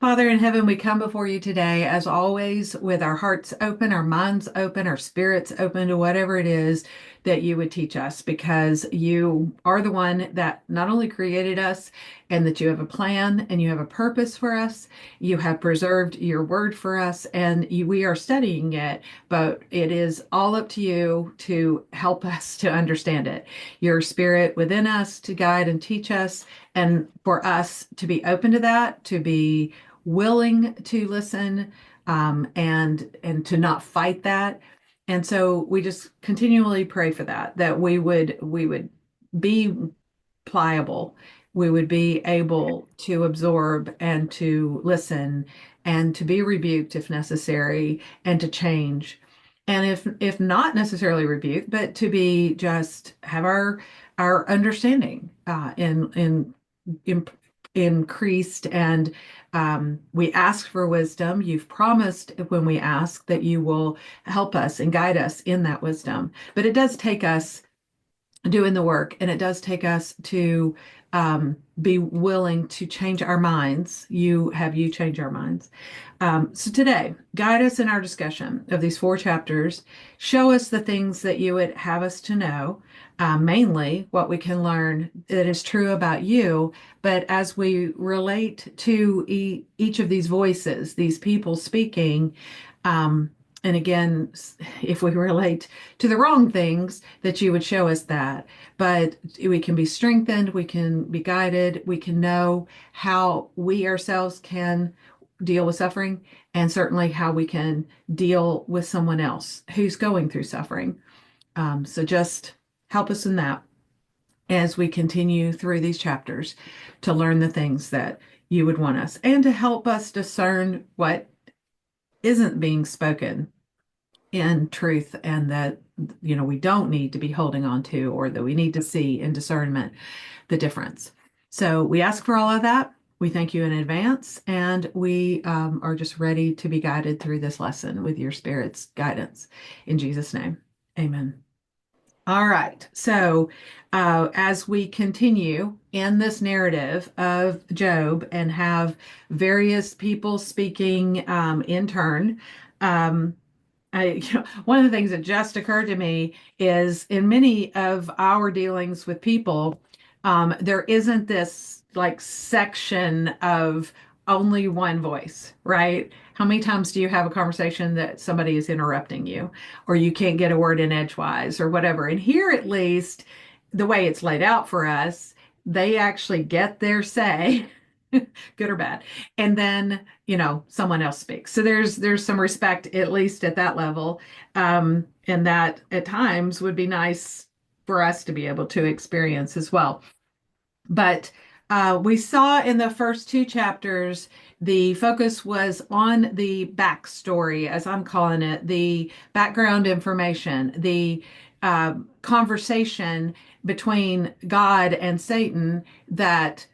Father in heaven, we come before you today, as always, with our hearts open, our minds open, our spirits open to whatever it is that you would teach us, because you are the one that not only created us and that you have a plan and you have a purpose for us, you have preserved your word for us, and we are studying it, but it is all up to you to help us to understand it. Your spirit within us to guide and teach us, and for us to be open to that, to be willing to listen, and to not fight that. And so we just continually pray for that we would be pliable, we would be able to absorb and to listen and to be rebuked if necessary and to change. And if not necessarily rebuked, but to be just have our understanding in increased. And we ask for wisdom. You've promised when we ask that you will help us and guide us in that wisdom. But it does take us doing the work, and it does take us to be willing to change our minds. You change our minds. So today, guide us in our discussion of these four chapters. Show us the things that you would have us to know, mainly what we can learn that is true about you. But as we relate to each of these voices, these people speaking, and again, if we relate to the wrong things, that you would show us that. But we can be strengthened, we can be guided, we can know how we ourselves can deal with suffering, and certainly how we can deal with someone else who's going through suffering. So just help us in that as we continue through these chapters to learn the things that you would want us, and to help us discern what isn't being spoken in truth, and that we don't need to be holding on to, or that we need to see in discernment the difference. So we ask for all of that. We thank you in advance, and we are just ready to be guided through this lesson with your Spirit's guidance. In Jesus' name, amen. All right. So, as we continue in this narrative of Job and have various people speaking in turn, um, one of the things that just occurred to me is in many of our dealings with people, there isn't this like section of only one voice, right? How many times do you have a conversation that somebody is interrupting you, or you can't get a word in edgewise, or whatever? And here, at least, the way it's laid out for us, they actually get their say, good or bad, and then someone else speaks. So there's some respect, at least at that level, and that at times would be nice for us to be able to experience as well. But we saw in the first two chapters, the focus was on the backstory, as I'm calling it, the background information, the conversation between God and Satan that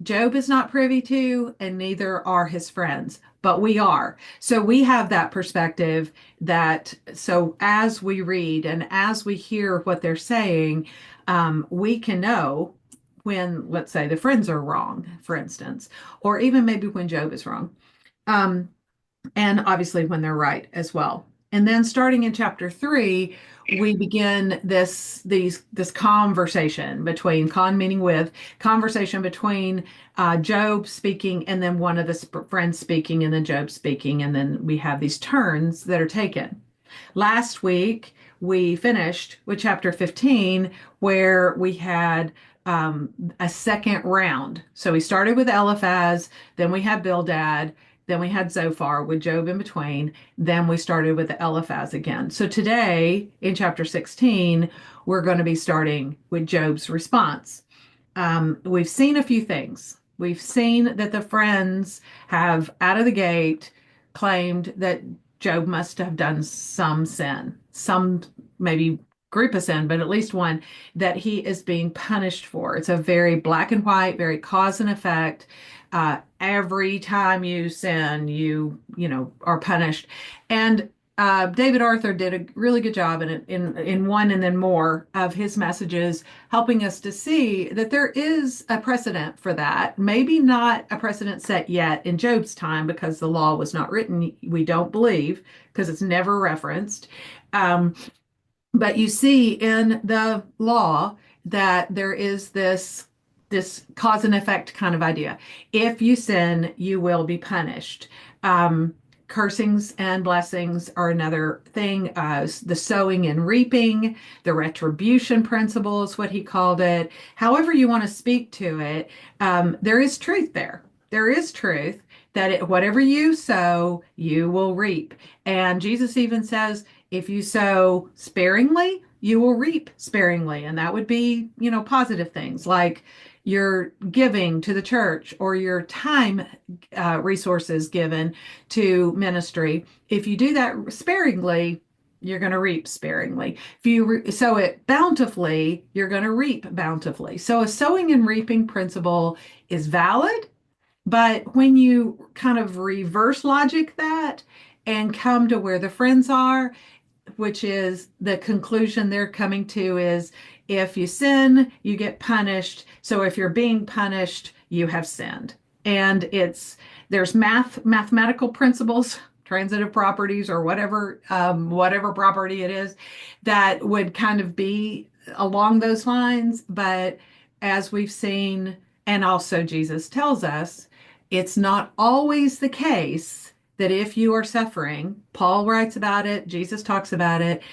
Job is not privy to, and neither are his friends, but we are. So we have that perspective, that so as we read and as we hear what they're saying, we can know when, let's say, the friends are wrong, for instance, or even maybe when Job is wrong. Um, and obviously when they're right as well. And then starting in chapter 3, we begin this conversation between con meaning with conversation between Job speaking, and then one of the friends speaking, and then Job speaking, and then we have these turns that are taken. Last week we finished with chapter 15, where we had a second round. So we started with Eliphaz, then we had Bildad, then we had Zophar with Job in between. Then we started with the Eliphaz again. So today in chapter 16, we're going to be starting with Job's response. We've seen a few things. We've seen that the friends have out of the gate claimed that Job must have done some sin, some maybe group of sin, but at least one that he is being punished for. It's a very black and white, very cause and effect. Every time you sin, you are punished. And David Arthur did a really good job in one and then more of his messages, helping us to see that there is a precedent for that. Maybe not a precedent set yet in Job's time because the law was not written. We don't believe because it's never referenced. Um, but you see in the law that there is this cause and effect kind of idea. If you sin, you will be punished. Um, Cursings and blessings are another thing. The sowing and reaping, the retribution principle is what he called it. However you want to speak to it, there is truth there. There is truth that whatever you sow, you will reap. And Jesus even says, if you sow sparingly, you will reap sparingly. And that would be, positive things like your giving to the church or your time resources given to ministry. If you do that sparingly, you're going to reap sparingly. If you sow it bountifully, you're going to reap bountifully. So a sowing and reaping principle is valid, but when you kind of reverse logic that and come to where the friends are, which is the conclusion they're coming to is if you sin, you get punished. So if you're being punished, you have sinned. And there's mathematical principles, transitive properties, or whatever property it is that would kind of be along those lines. But as we've seen, and also Jesus tells us, it's not always the case that if you are suffering, Paul writes about it, Jesus talks about it.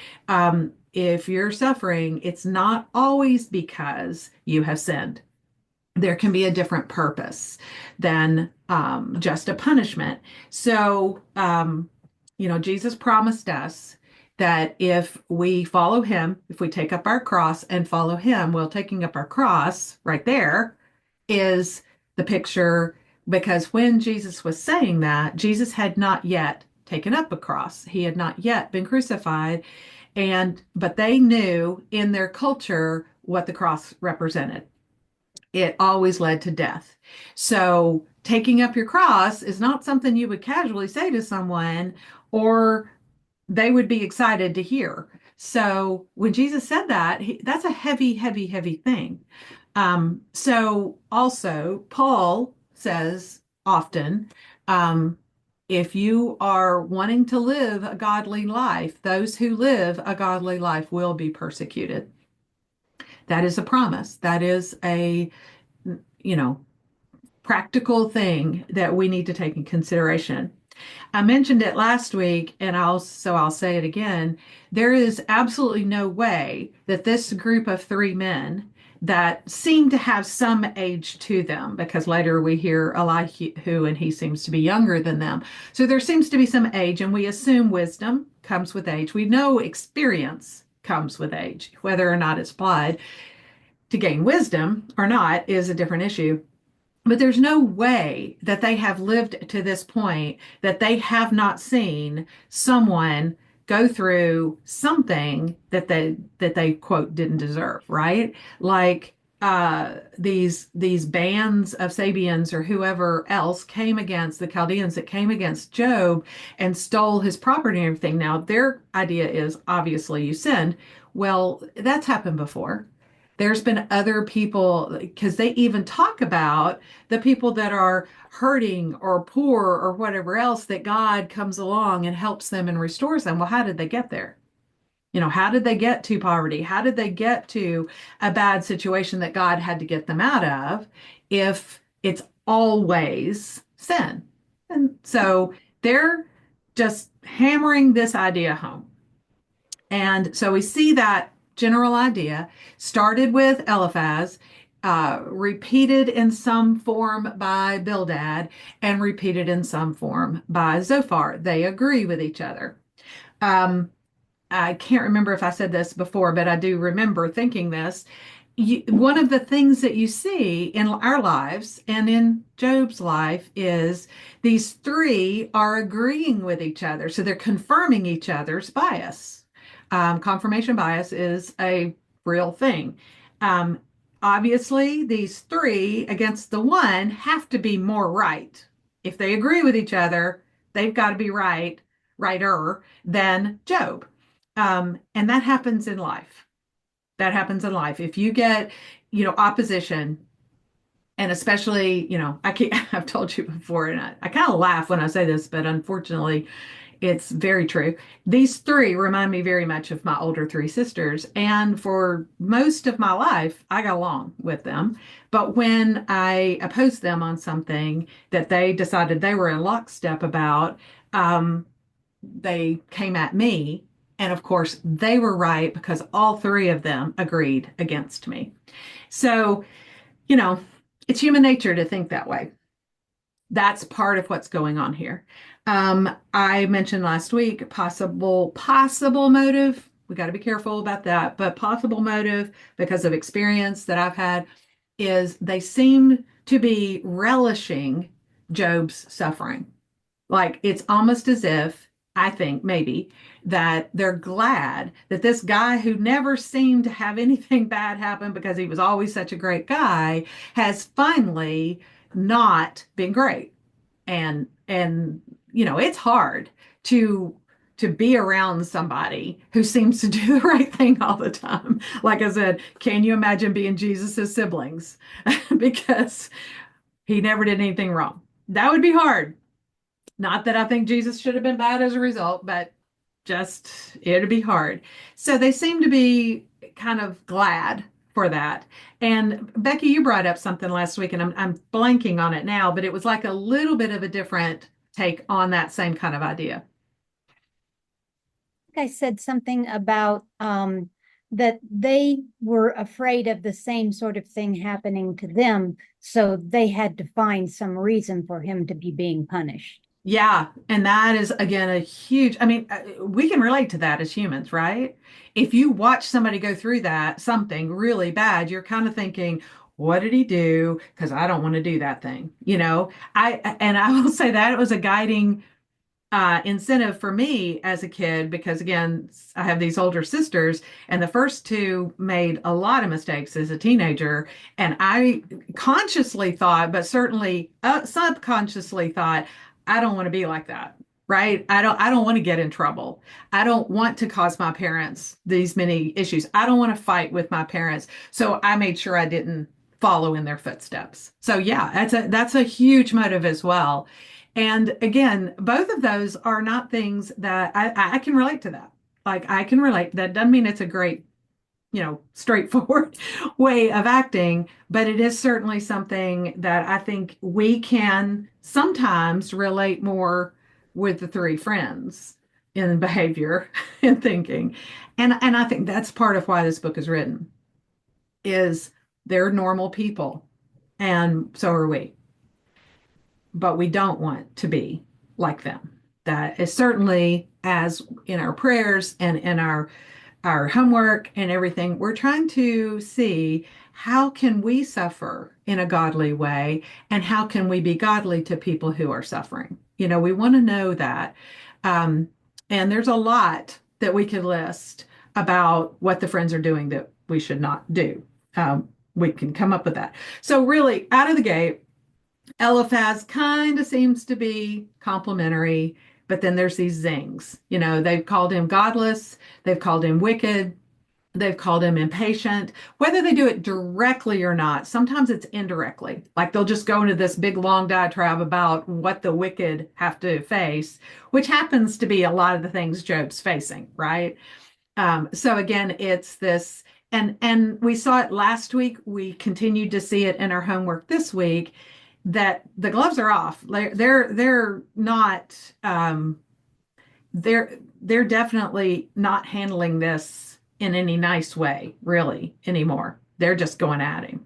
If you're suffering, it's not always because you have sinned. There can be a different purpose than just a punishment. So, Jesus promised us that if we follow him, if we take up our cross and follow him, well, taking up our cross right there is the picture, because when Jesus was saying that, Jesus had not yet taken up a cross. He had not yet been crucified. But they knew in their culture what the cross represented. It always led to death. So taking up your cross is not something you would casually say to someone, or they would be excited to hear. So when Jesus said that, that's a heavy, heavy, heavy thing. So also, Paul says often, if you are wanting to live a godly life, those who live a godly life will be persecuted. That is a promise. That is a, you know, practical thing that we need to take in consideration. I mentioned it last week, and I'll say it again. There is absolutely no way that this group of three men that seem to have some age to them, because later we hear Elihu, and he seems to be younger than them. So there seems to be some age, and we assume wisdom comes with age. We know experience comes with age. Whether or not it's applied to gain wisdom or not is a different issue. But there's no way that they have lived to this point that they have not seen someone go through something that they quote didn't deserve, right? Like these bands of Sabians or whoever else came against the Chaldeans that came against Job and stole his property and everything. Now their idea is obviously you sinned. Well, that's happened before. There's been other people, because they even talk about the people that are hurting or poor or whatever else, that God comes along and helps them and restores them. Well, how did they get there? How did they get to poverty? How did they get to a bad situation that God had to get them out of if it's always sin? And so they're just hammering this idea home. And so we see that general idea started with Eliphaz, repeated in some form by Bildad, and repeated in some form by Zophar. They agree with each other. Um, I can't remember if I said this before, but I do remember thinking this. One of the things that you see in our lives and in Job's life is these three are agreeing with each other. So they're confirming each other's bias. Confirmation bias is a real thing. Um, Obviously, these three against the one have to be more right. If they agree with each other, they've got to be right, righter than Job. And that happens in life. That happens in life. If you get, opposition, and especially, I can't, I've told you before, and I kind of laugh when I say this, but unfortunately, it's very true. These three remind me very much of my older three sisters. And for most of my life, I got along with them. But when I opposed them on something that they decided they were in lockstep about, um, they came at me. And of course, they were right because all three of them agreed against me. So, you know, it's human nature to think that way. That's part of what's going on here. I mentioned last week possible motive. We got to be careful about that, but possible motive because of experience that I've had is they seem to be relishing Job's suffering. Like it's almost as if, I think maybe, that they're glad that this guy who never seemed to have anything bad happen because he was always such a great guy has finally not been great. And it's hard to be around somebody who seems to do the right thing all the time. Like I said, can you imagine being Jesus's siblings? Because he never did anything wrong. That would be hard. Not that I think Jesus should have been bad as a result, but just it'd be hard. So they seem to be kind of glad for that. And Becky, you brought up something last week, and I'm blanking on it now, but it was like a little bit of a different take on that same kind of idea. I said something about that they were afraid of the same sort of thing happening to them, so they had to find some reason for him to be being punished. Yeah, and that is again a huge, I mean, we can relate to that as humans, right? If you watch somebody go through that, something really bad, you're kind of thinking, what did he do? Because I don't want to do that thing. And I will say that it was a guiding incentive for me as a kid because again I have these older sisters and the first two made a lot of mistakes as a teenager, and I consciously thought but certainly subconsciously thought I don't want to be like that. Right, I don't want to get in trouble. I don't want to cause my parents these many issues. I don't want to fight with my parents, so I made sure I didn't follow in their footsteps. So yeah, that's a huge motive as well. And again, both of those are not things that I can relate to that. Like I can relate. That doesn't mean it's a great, straightforward way of acting, but it is certainly something that I think we can sometimes relate more with the three friends in behavior and thinking. And I think that's part of why this book is written, is they're normal people. And so are we, but we don't want to be like them. That is certainly as in our prayers and in our homework and everything, we're trying to see how can we suffer in a godly way and how can we be godly to people who are suffering. We want to know that. Um, and there's a lot that we could list about what the friends are doing that we should not do. We can come up with that. So really, out of the gate, Eliphaz kind of seems to be complimentary, but then there's these zings. They've called him godless, they've called him wicked, they've called him impatient. Whether they do it directly or not, sometimes it's indirectly. Like they'll just go into this big long diatribe about what the wicked have to face, which happens to be a lot of the things Job's facing, right? So again, it's this, and we saw it last week. We continued to see it in our homework this week that the gloves are off. They're not they're definitely not handling this in any nice way, really, anymore. They're just going at him.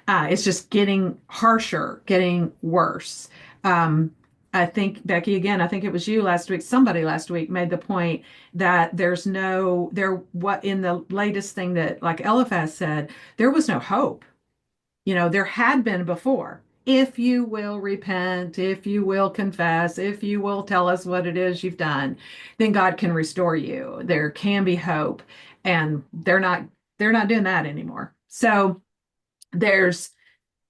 It's just getting harsher, getting worse. I think, Becky, again, I think it was you last week, somebody last week made the point that what in the latest thing that like Eliphaz said, there was no hope. There had been before. If you will repent, if you will confess, if you will tell us what it is you've done, then God can restore you. There can be hope. And they're not doing that anymore. So there's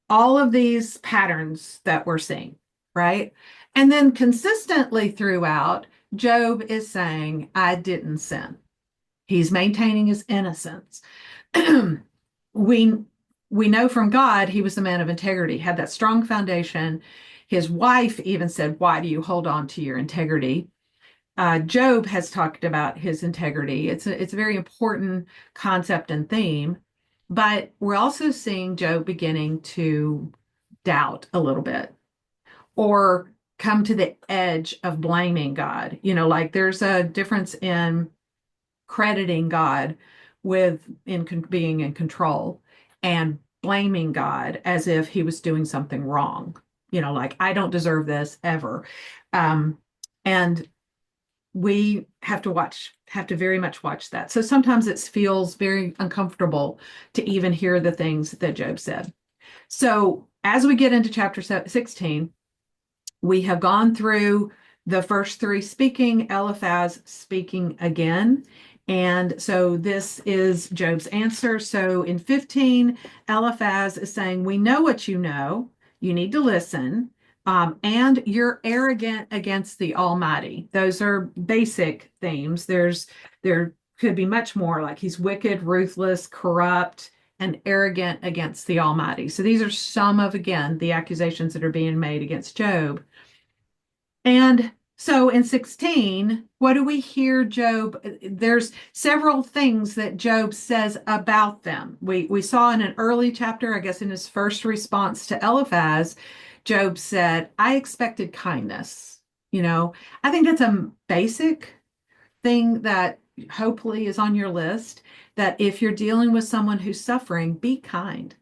all of these patterns that we're seeing, right? And then consistently throughout, Job is saying, I didn't sin. He's maintaining his innocence. we we know from God he was a man of integrity, had that strong foundation. His wife even said, "Why do you hold on to your integrity?" Job has talked about his integrity. It's a very important concept and theme, but we're also seeing Job beginning to doubt a little bit or come to the edge of blaming God. Like there's a difference in crediting God with being in control and blaming God as if he was doing something wrong. Like I don't deserve this ever. And we have to very much watch that. So sometimes it feels very uncomfortable to even hear the things that Job said. So as we get into chapter 16, we have gone through the first three speaking, Eliphaz speaking again. And so this is Job's answer. So in 15, Eliphaz is saying, we know what you know. You need to listen. And you're arrogant against the Almighty. Those are basic themes. There could be much more, like he's wicked, ruthless, corrupt, and arrogant against the Almighty. So these are some of, again, the accusations that are being made against Job. And so in 16, what do we hear Job? There's several things that Job says about them. We saw in an early chapter, I guess in his first response to Eliphaz, Job said, I expected kindness. I think that's a basic thing that hopefully is on your list, that if you're dealing with someone who's suffering, be kind.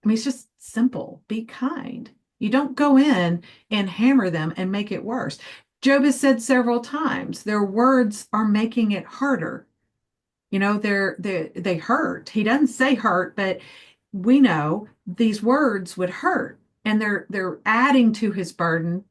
I mean, it's just simple. Be kind. You don't go in and hammer them and make it worse. Job has said several times their words are making it harder. They hurt. He doesn't say hurt, but we know these words would hurt, and they're adding to his burden.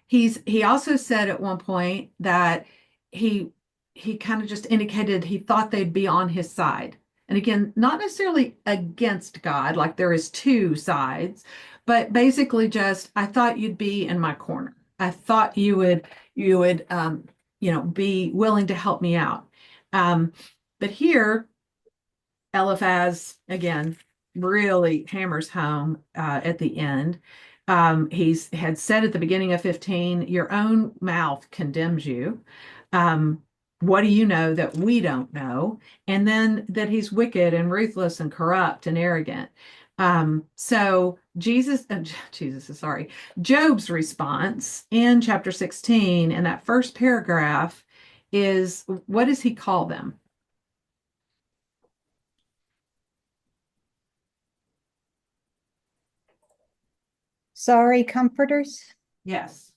He also said at one point that he he kind of just indicated he thought they'd be on his side. And again, not necessarily against God, like there is two sides, but basically just I thought you'd be in my corner. I thought you would be willing to help me out. Um, but here Eliphaz again really hammers home at the end. He's had said at the beginning of 15, your own mouth condemns you. Um, what do you know that we don't know? And then that he's wicked and ruthless and corrupt and arrogant. So Job's response in chapter 16 in that first paragraph is, what does he call them? Sorry, comforters. Yes.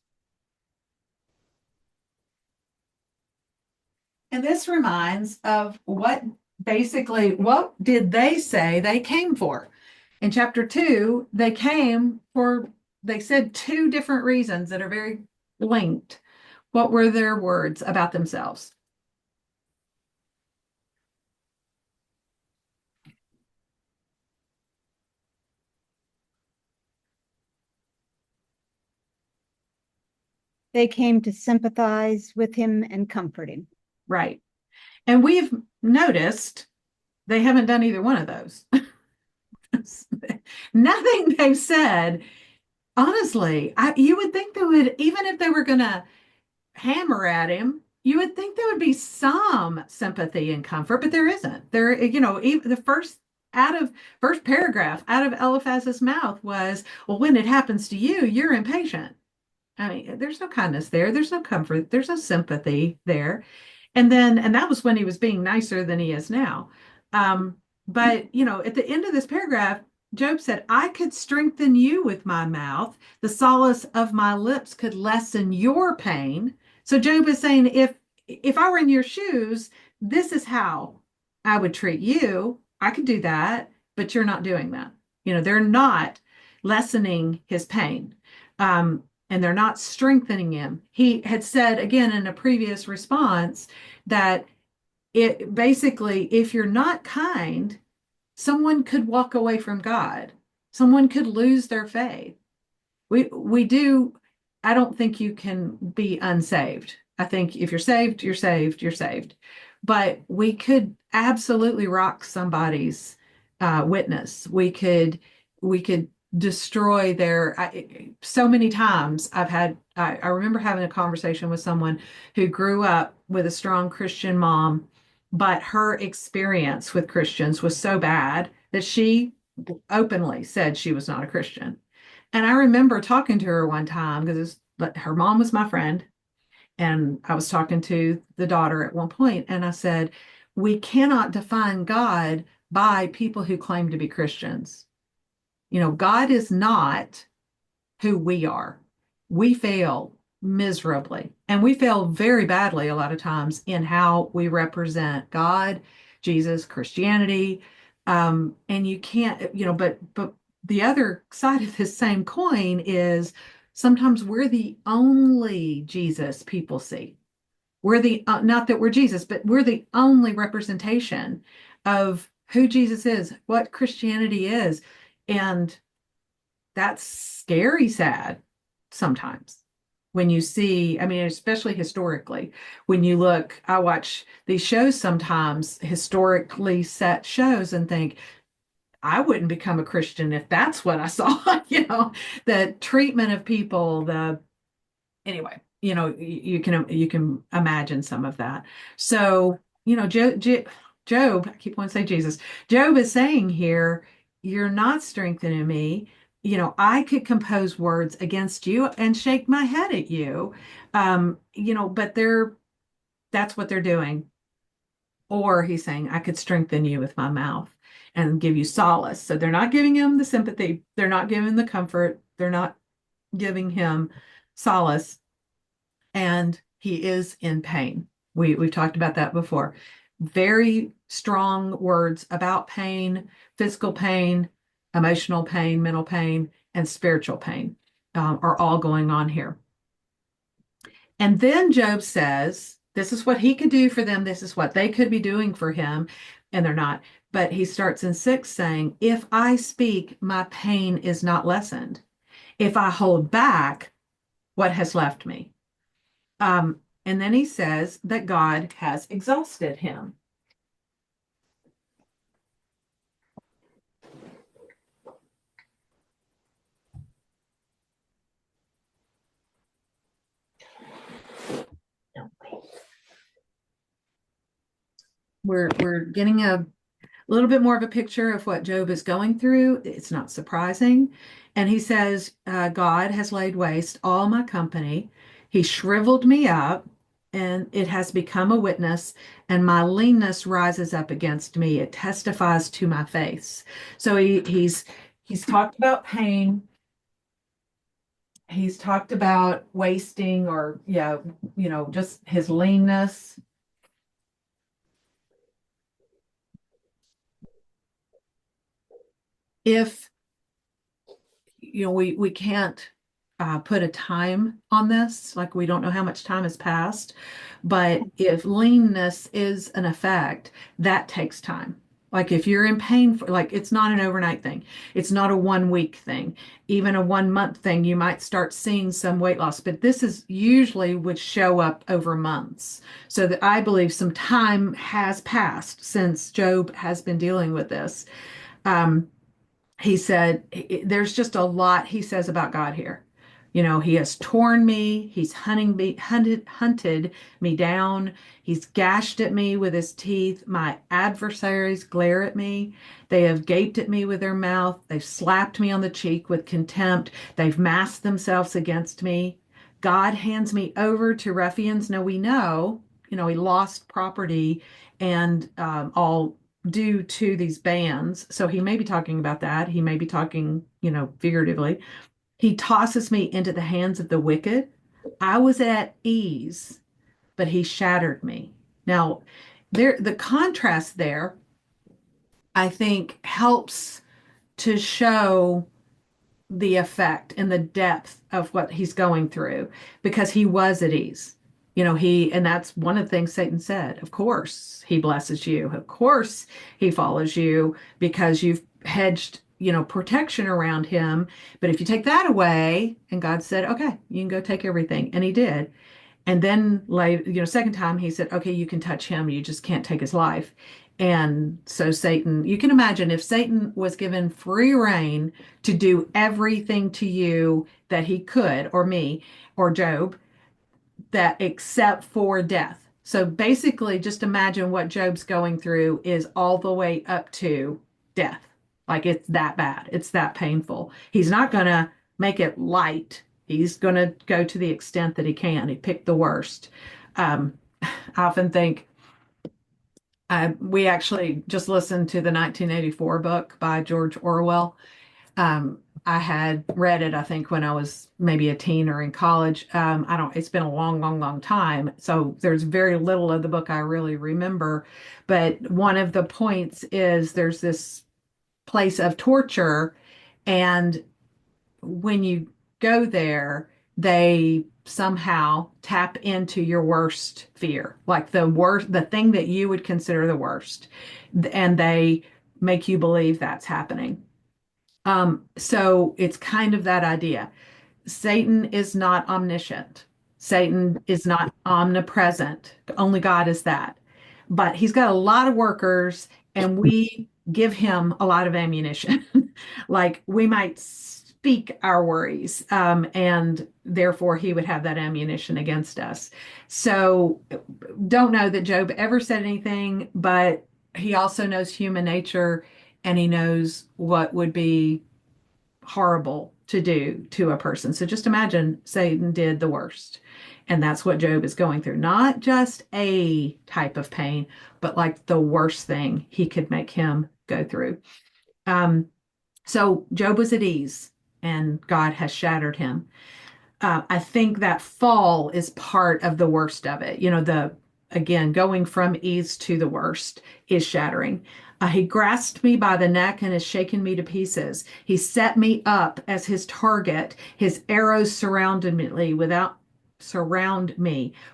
And this reminds of what did they say they came for? In chapter 2, they said two different reasons that are very linked. What were their words about themselves? They came to sympathize with him and comfort him. Right. And we've noticed they haven't done either one of those. Nothing they've said, honestly, you would think they would, even if they were going to hammer at him, you would think there would be some sympathy and comfort, but there isn't. Even the first paragraph out of Eliphaz's mouth was, "Well, when it happens to you, you're impatient." I mean, there's no kindness there. There's no comfort. There's no sympathy there. And that was when he was being nicer than he is now. But at the end of this paragraph, Job said, I could strengthen you with my mouth. The solace of my lips could lessen your pain. So Job is saying, if I were in your shoes, this is how I would treat you. I could do that, but you're not doing that. They're not lessening his pain. And they're not strengthening him. He had said again in a previous response that it basically, if you're not kind, someone could walk away from God. Someone could lose their faith. We do I don't think you can be unsaved. I think if you're saved, you're saved, you're saved. But we could absolutely rock somebody's witness. We could destroy their. So many times I've had. I remember having a conversation with someone who grew up with a strong Christian mom, but her experience with Christians was so bad that she openly said she was not a Christian. And I remember talking to her one time because her mom was my friend, and I was talking to the daughter at one point, and I said, "We cannot define God by people who claim to be Christians. God is not who we are. We fail miserably, and we fail very badly a lot of times in how we represent God, Jesus, Christianity. And you can't, but the other side of this same coin is sometimes we're the only Jesus people see. We're the not that we're Jesus, but we're the only representation of who Jesus is, what Christianity is. And that's scary sad sometimes when you see, I mean, especially historically, when you look, I watch these shows sometimes, historically set shows, and think, I wouldn't become a Christian if that's what I saw, the treatment of people, anyway, you can imagine some of that. So, Job, I keep wanting to say Jesus. Job is saying here, you're not strengthening me. I could compose words against you and shake my head at you. But that's what they're doing. Or he's saying, I could strengthen you with my mouth and give you solace. So they're not giving him the sympathy, they're not giving the comfort, they're not giving him solace, and he is in pain. We've talked about that before. Very strong words about pain, physical pain, emotional pain, mental pain, and spiritual pain are all going on here. And then Job says, this is what he could do for them. This is what they could be doing for him. And they're not. But he starts in 6 saying, if I speak, my pain is not lessened. If I hold back, what has left me? And then he says that God has exhausted him. We're getting a little bit more of a picture of what Job is going through. It's not surprising. And he says, God has laid waste all my company. He shriveled me up, and it has become a witness, and my leanness rises up against me. It testifies to my face. So he's talked about pain. He's talked about wasting, or yeah, just his leanness. If we can't put a time on this, like we don't know how much time has passed, but if leanness is an effect, that takes time. Like if you're in pain for, like, it's not an overnight thing. It's not a 1 week thing. Even a 1 month thing, you might start seeing some weight loss, but this is usually would show up over months. So that I believe some time has passed since Job has been dealing with this. Um, he said, there's just a lot he says about God here. He has torn me, he's hunted me down, he's gashed at me with his teeth. My adversaries glare at me. They have gaped at me with their mouth. They've slapped me on the cheek with contempt. They've massed themselves against me. God hands me over to ruffians. Now we know, he lost property and all due to these bans. So he may be talking about that. He may be talking, figuratively. He tosses me into the hands of the wicked. I was at ease, but he shattered me. Now, the contrast there, I think, helps to show the effect and the depth of what he's going through, because he was at ease. And that's one of the things Satan said. Of course, he blesses you. Of course, he follows you because you've hedged, protection around him. But if you take that away, and God said, okay, you can go take everything. And he did. And then later, second time he said, okay, you can touch him. You just can't take his life. And so Satan, you can imagine if Satan was given free reign to do everything to you that he could, or me, or Job, that except for death. So basically, just imagine what Job's going through is all the way up to death. Like it's that bad, it's that painful. He's not going to make it light. He's going to go to the extent that he can. He picked the worst. Um, I often think we actually just listened to the 1984 book by George Orwell. I had read it, I think, when I was maybe a teen or in college. I don't, it's been a long, long, long time. So there's very little of the book I really remember. But one of the points is there's this place of torture. And when you go there, they somehow tap into your worst fear, like the thing that you would consider the worst. And they make you believe that's happening. So it's kind of that idea. Satan is not omniscient. Satan is not omnipresent. Only God is that. But he's got a lot of workers, and we give him a lot of ammunition. Like we might speak our worries, and therefore he would have that ammunition against us. So don't know that Job ever said anything, but he also knows human nature and he knows what would be horrible to do to a person. So just imagine Satan did the worst. And that's what Job is going through. Not just a type of pain, but like the worst thing he could make him go through. Um, so Job was at ease and God has shattered him. I think that fall is part of the worst of it. Again, going from ease to the worst is shattering. He grasped me by the neck and has shaken me to pieces. He set me up as his target. His arrows surround me.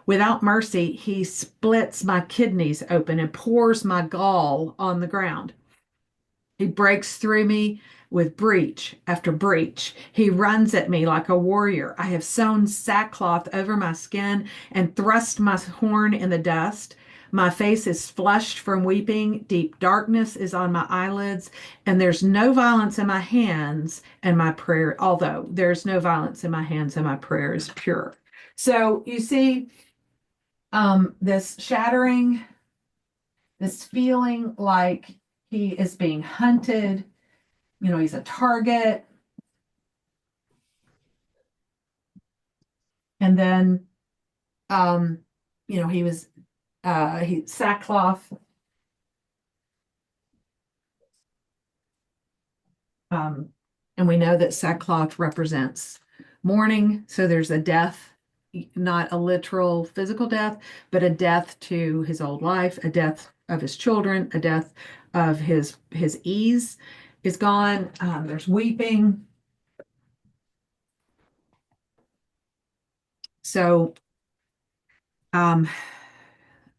Without mercy, he splits my kidneys open and pours my gall on the ground. He breaks through me with breach after breach. He runs at me like a warrior. I have sewn sackcloth over my skin and thrust my horn in the dust. My face is flushed from weeping. Deep darkness is on my eyelids, and there's no violence in my hands, and my prayer, although there's no violence in my hands, and my prayer is pure. So you see, this shattering, this feeling like he is being hunted, he's a target. And then, um, he was, he sackcloth. Um, and we know that sackcloth represents mourning. So there's a death, not a literal physical death, but a death to his old life, a death of his children, a death of his ease is gone. There's weeping. So um,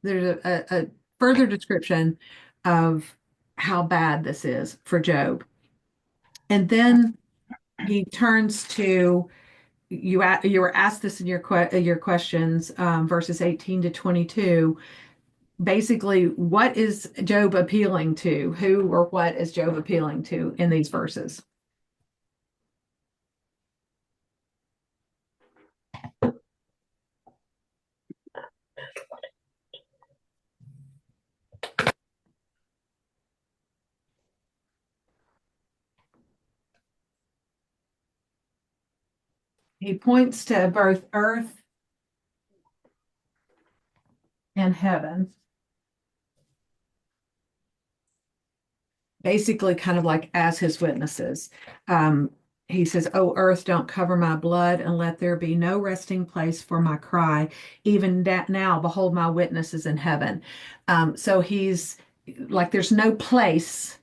there's a further description of how bad this is for Job. And then he turns to you were asked this in your questions, verses 18 to 22. Basically, what is Job appealing to? Who or what is Job appealing to in these verses? He points to both earth and heaven, basically kind of like as his witnesses. He says, "O earth, don't cover my blood, and let there be no resting place for my cry. Even that now, behold, my witnesses in heaven." So he's like, there's no place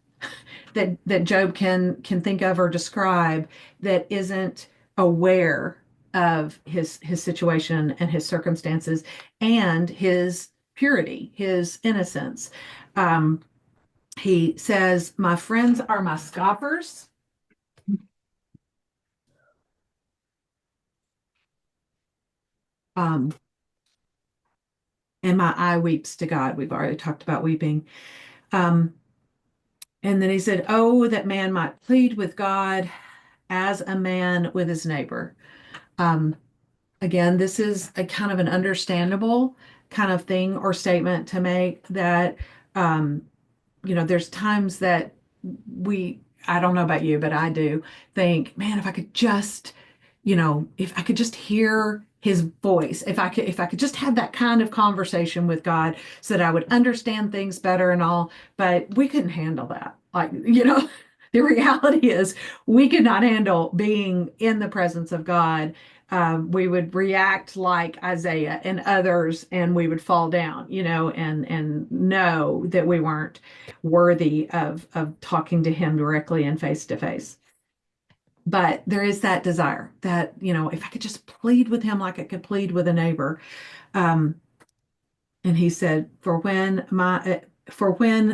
that Job can think of or describe that isn't aware of his situation and his circumstances and his purity, his innocence. Um, he says, "My friends are my scoffers." Um, and my eye weeps to God. We've already talked about weeping. Um, and then he said, "Oh, that man might plead with God as a man with his neighbor." Um, Again, this is a kind of an understandable kind of thing or statement to make that, um, there's times that I don't know about you, but I do think, man, if I could just, if I could just hear his voice, if I could just have that kind of conversation with God so that I would understand things better and all, but we couldn't handle that. Like, the reality is we could not handle being in the presence of God. We would react like Isaiah and others, and we would fall down, and know that we weren't worthy of talking to him directly and face to face. But there is that desire that, if I could just plead with him like I could plead with a neighbor. Um, and he said, for when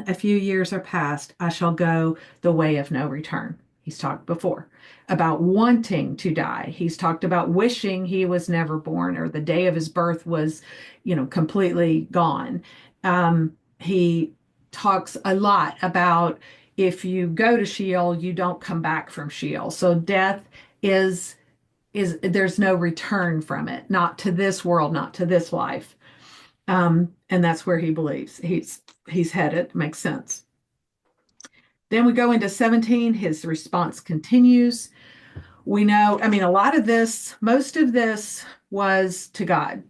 a few years are past, I shall go the way of no return. He's talked before about wanting to die. He's talked about wishing he was never born or the day of his birth was, completely gone. He talks a lot about if you go to Sheol, you don't come back from Sheol. So death is there's no return from it, not to this world, not to this life. And that's where he believes he's headed. Makes sense. Then we go into 17. His response continues. We know, I mean, a lot of this, most of this was to God.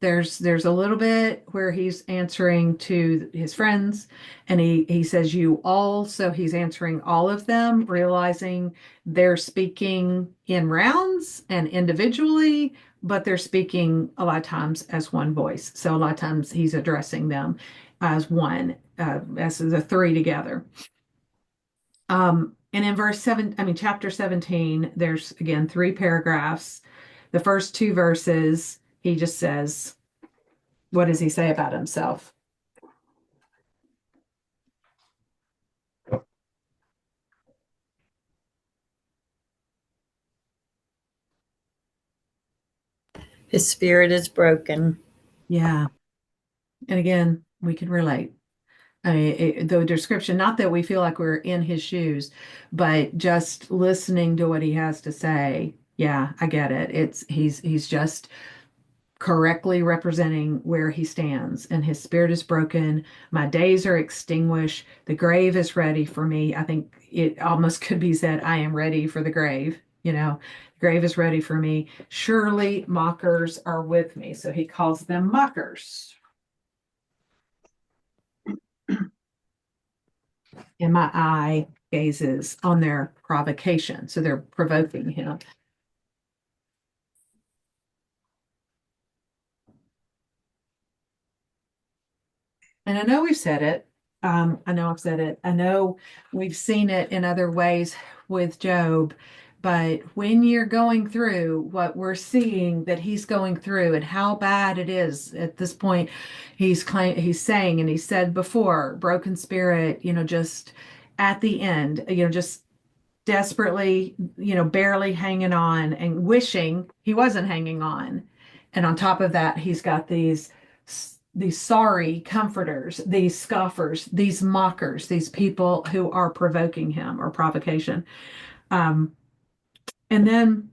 There's a little bit where he's answering to his friends, and he says you all, so he's answering all of them, realizing they're speaking in rounds and individually, but they're speaking a lot of times as one voice. So a lot of times he's addressing them as one, as the three together. And in chapter 17, there's again three paragraphs. The first two verses, he just says, what does he say about himself? His spirit is broken. Yeah. And again, we can relate. I mean, the description, not that we feel like we're in his shoes, but just listening to what he has to say. Yeah, I get it. He's just correctly representing where he stands, and his spirit is broken. My days are extinguished. The grave is ready for me. I think it almost could be said, I am ready for the grave. The grave is ready for me. Surely mockers are with me. So he calls them mockers. And my eye gazes on their provocation. So they're provoking him. And I know we've said it. I know I've said it. I know we've seen it in other ways with Job. But when you're going through what we're seeing that he's going through and how bad it is at this point, he's saying, and he said before, broken spirit, just at the end, just desperately, barely hanging on and wishing he wasn't hanging on. And on top of that, he's got these sorry comforters, these scoffers, these mockers, these people who are provoking him or provocation. Um, and then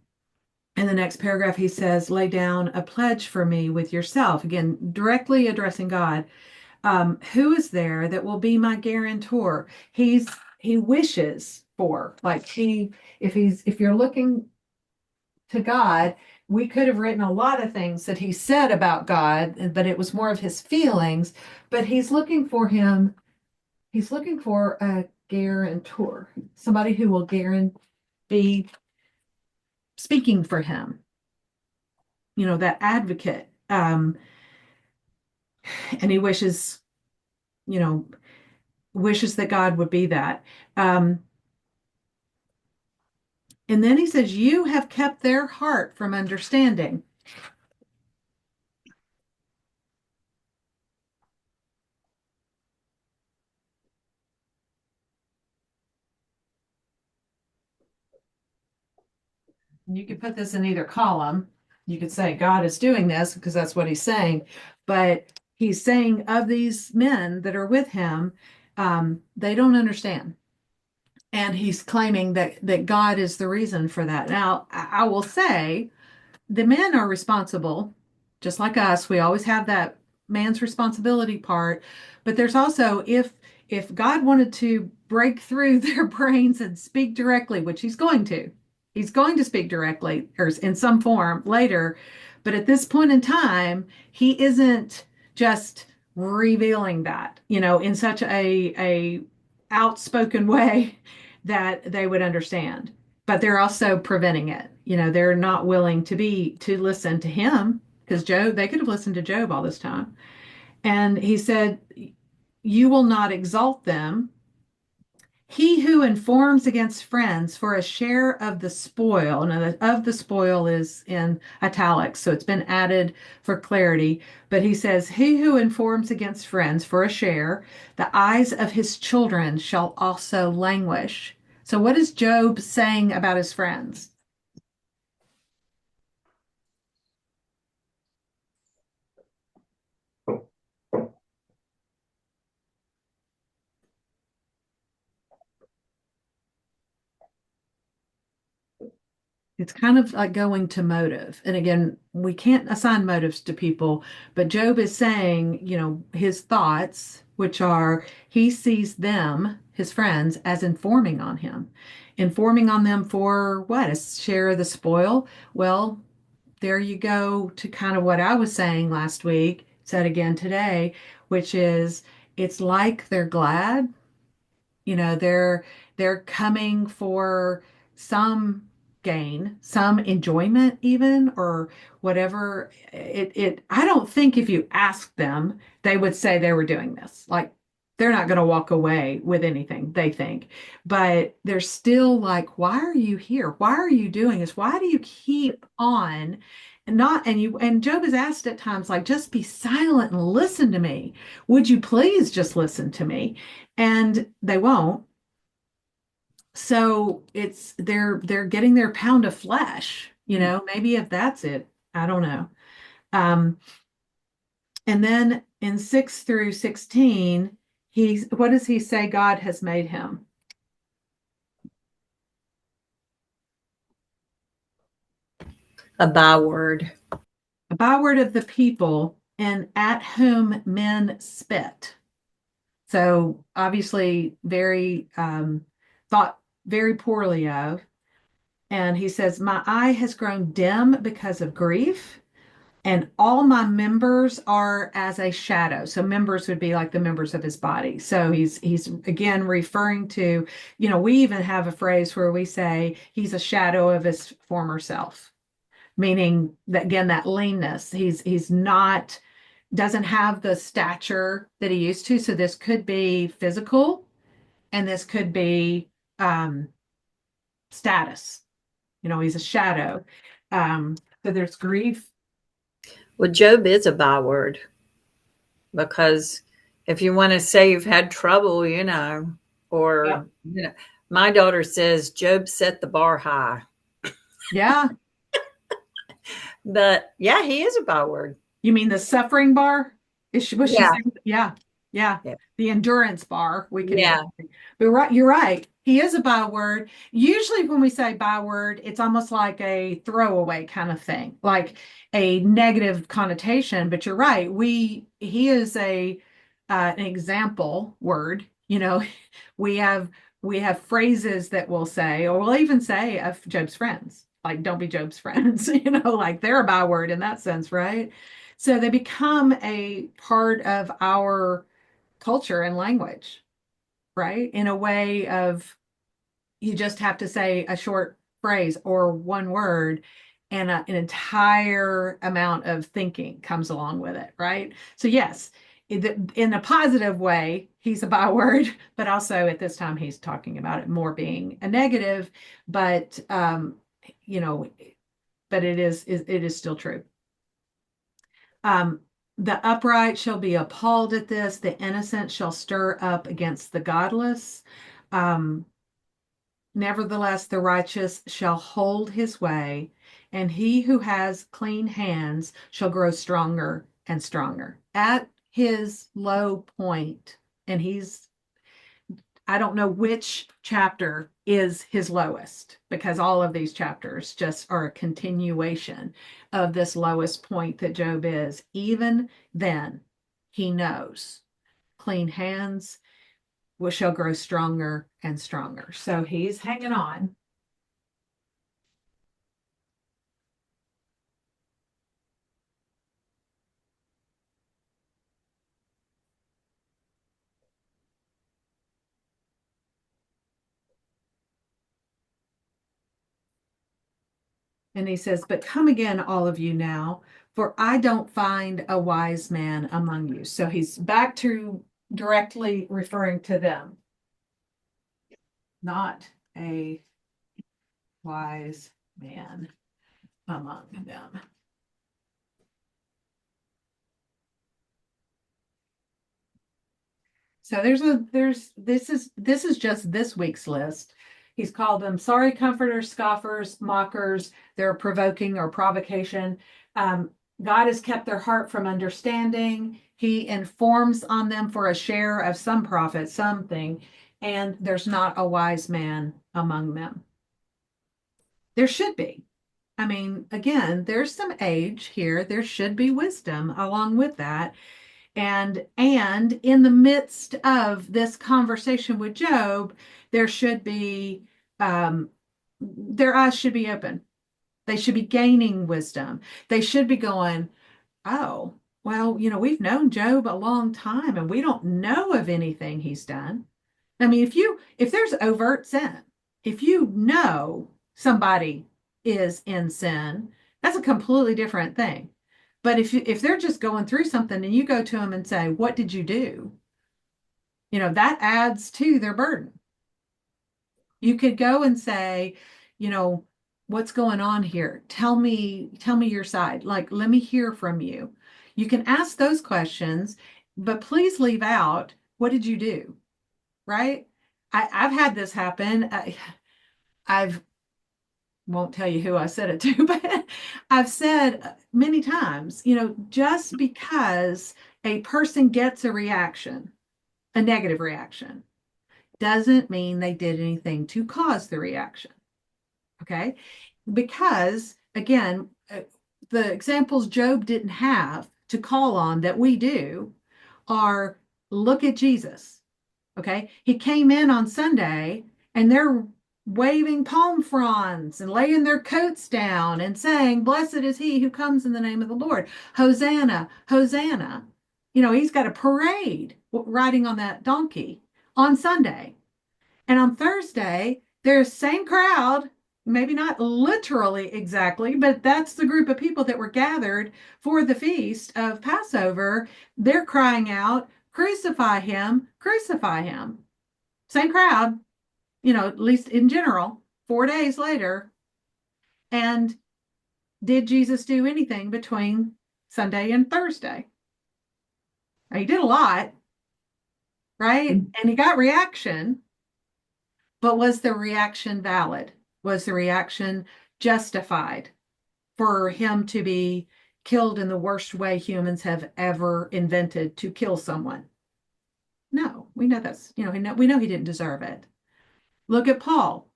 in the next paragraph, he says, lay down a pledge for me with yourself. Again, directly addressing God. Who is there that will be my guarantor? He wishes for, like if you're looking to God, we could have written a lot of things that he said about God, but it was more of his feelings. But he's looking for a guarantor, somebody who will be speaking for him, that advocate. And he you know, wishes that God would be that. Um, and then he says, you have kept their heart from understanding. You could put this in either column. You could say God is doing this because that's what he's saying, but he's saying of these men that are with him, they don't understand. And he's claiming that God is the reason for that. Now, I will say the men are responsible, just like us. We always have that man's responsibility part, but there's also if God wanted to break through their brains and speak directly, which he's going to speak directly or in some form later, but at this point in time, he isn't just revealing that, in such a outspoken way that they would understand, but they're also preventing it. They're not willing to listen to him because Job, they could have listened to Job all this time. And he said, you will not exalt them. He who informs against friends for a share of the spoil, and of the spoil is in italics, so it's been added for clarity. But he says, he who informs against friends for a share, the eyes of his children shall also languish. So, what is Job saying about his friends? It's kind of like going to motive. And again, we can't assign motives to people, but Job is saying, his thoughts, which are he sees them, his friends, as informing on him. Informing on them for what? A share of the spoil? Well, there you go to kind of what I was saying last week, said again today, which is it's like they're glad, they're coming for some gain, some enjoyment even, or whatever. I don't think if you ask them, they would say they were doing this. Like they're not going to walk away with anything, they think. But they're still like, why are you here? Why are you doing this? Why do you keep on? And Job is asked at times, like, just be silent and listen to me. Would you please just listen to me? And they won't. So they're getting their pound of flesh, maybe if that's it. I don't know. Um, and then in 6 through 16, what does he say God has made him? A byword. A byword of the people, and at whom men spit. So obviously very thought very poorly of. And he says, my eye has grown dim because of grief, and all my members are as a shadow. So members would be like the members of his body. So he's again referring to, we even have a phrase where we say he's a shadow of his former self, meaning that again, that leanness. He's not doesn't have the stature that he used to. So this could be physical and this could be status. He's a shadow. So there's grief. Well, Job is a byword because if you want to say you've had trouble, Yep. my daughter says Job set the bar high. Yeah. But yeah, he is a byword. You mean the suffering bar? Was she Yeah. saying? Yeah. Yeah. Yeah. The endurance bar, we could even Yeah. say. But you're right. He is a byword. Usually when we say byword, it's almost like a throwaway kind of thing, like a negative connotation. But you're right. He is an example word. We have we have phrases that we'll say, or we'll even say of Job's friends, like don't be Job's friends, like they're a byword in that sense, right? So they become a part of our culture and language, right? In a way of you just have to say a short phrase or one word, and an entire amount of thinking comes along with it, right? So, yes, in a positive way, he's a byword, but also at this time he's talking about it more being a negative, but you know, but it is still true. Um, the upright shall be appalled at this, the innocent shall stir up against the godless. Um, Nevertheless, the righteous shall hold his way, and he who has clean hands shall grow stronger and stronger. At his low point, and I don't know which chapter is his lowest, because all of these chapters just are a continuation of this lowest point that Job is. Even then, he knows clean hands shall grow stronger and stronger. So he's hanging on. And he says, but come again, all of you now, for I don't find a wise man among you. So he's back to directly referring to them, not a wise man among them. So this is just this week's list. He's called them sorry comforters, scoffers, mockers. They're provoking or provocation. Um, God has kept their heart from understanding. He informs on them for a share of some profit, something, and there's not a wise man among them. There should be. I mean, again, there's some age here. There should be wisdom along with that. And in the midst of this conversation with Job, there should be their eyes should be open. They should be gaining wisdom. They should be going, oh, well, we've known Job a long time and we don't know of anything he's done. I mean, if there's overt sin, if you know somebody is in sin, that's a completely different thing. But if they're just going through something and you go to them and say, "What did you do?" That adds to their burden. You could go and say, "What's going on here? Tell me your side. Like, let me hear from you." You can ask those questions, but please leave out, "What did you do?" Right? I've had this happen. I've won't tell you who I said it to, but I've said many times, just because a person gets a reaction, a negative reaction, doesn't mean they did anything to cause the reaction. Okay. Because again, the examples Job didn't have to call on that we do are look at Jesus. Okay. He came in on Sunday and they're waving palm fronds and laying their coats down and saying, "Blessed is he who comes in the name of the Lord. Hosanna, Hosanna." He's got a parade riding on that donkey on Sunday. And on Thursday, there's the same crowd, maybe not literally exactly, but that's the group of people that were gathered for the feast of Passover. They're crying out, "Crucify him, crucify him." Same crowd, at least in general, 4 days later. And did Jesus do anything between Sunday and Thursday? He did a lot, right? And he got reaction, but was the reaction valid? Was the reaction justified for him to be killed in the worst way humans have ever invented to kill someone? No, we know that's, we know he didn't deserve it. Look at Paul.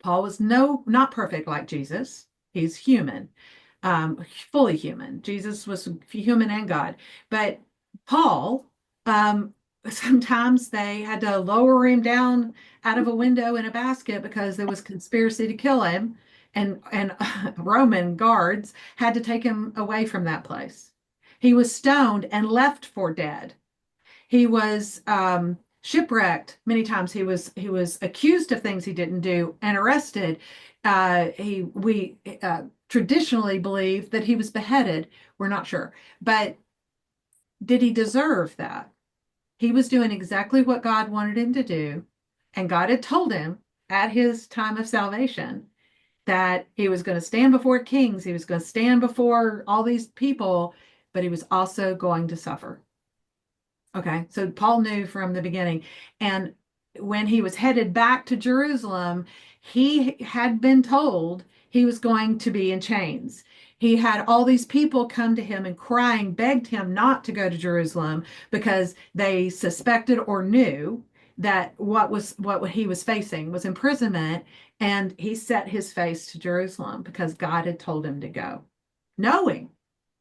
Paul was not perfect like Jesus. He's human, fully human. Jesus was human and God. But Paul, sometimes they had to lower him down out of a window in a basket because there was conspiracy to kill him, and Roman guards had to take him away from that place. He was stoned and left for dead. He was shipwrecked many times. He was accused of things he didn't do and arrested. We traditionally believe that he was beheaded. We're not sure, but did he deserve that? He was doing exactly what God wanted him to do, and God had told him at his time of salvation that he was going to stand before kings, he was going to stand before all these people, but he was also going to suffer. Okay, so Paul knew from the beginning. And when he was headed back to Jerusalem, he had been told he was going to be in chains. He had all these people come to him and crying, begged him not to go to Jerusalem because they suspected or knew that what he was facing was imprisonment, and he set his face to Jerusalem because God had told him to go, knowing,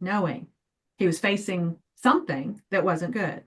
knowing he was facing something that wasn't good.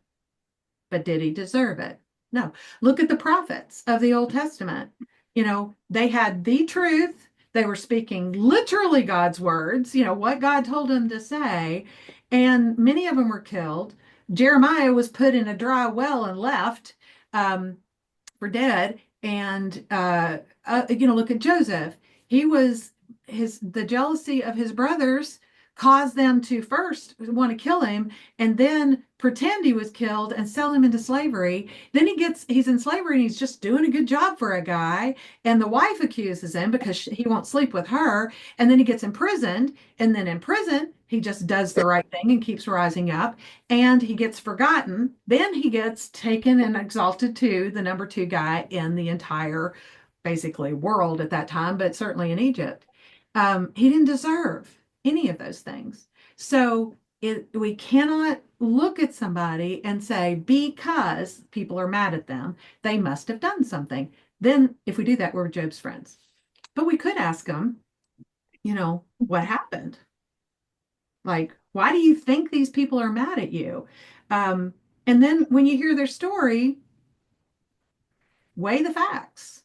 But did he deserve it? No. Look at the prophets of the Old Testament. They had the truth. They were speaking literally God's words, what God told them to say. And many of them were killed. Jeremiah was put in a dry well and left. For dead. And look at Joseph. He was the jealousy of his brothers caused them to first want to kill him and then pretend he was killed and sell him into slavery. Then he's in slavery and he's just doing a good job for a guy. And the wife accuses him because he won't sleep with her. And then he gets imprisoned. And then in prison, he just does the right thing and keeps rising up, and he gets forgotten. Then he gets taken and exalted to the number two guy in the entire, basically, world at that time, but certainly in Egypt. He didn't deserve any of those things. So we cannot look at somebody and say, because people are mad at them, they must have done something. Then, if we do that, we're Job's friends. But we could ask them, what happened? Like, why do you think these people are mad at you? Um, and then when you hear their story, weigh the facts.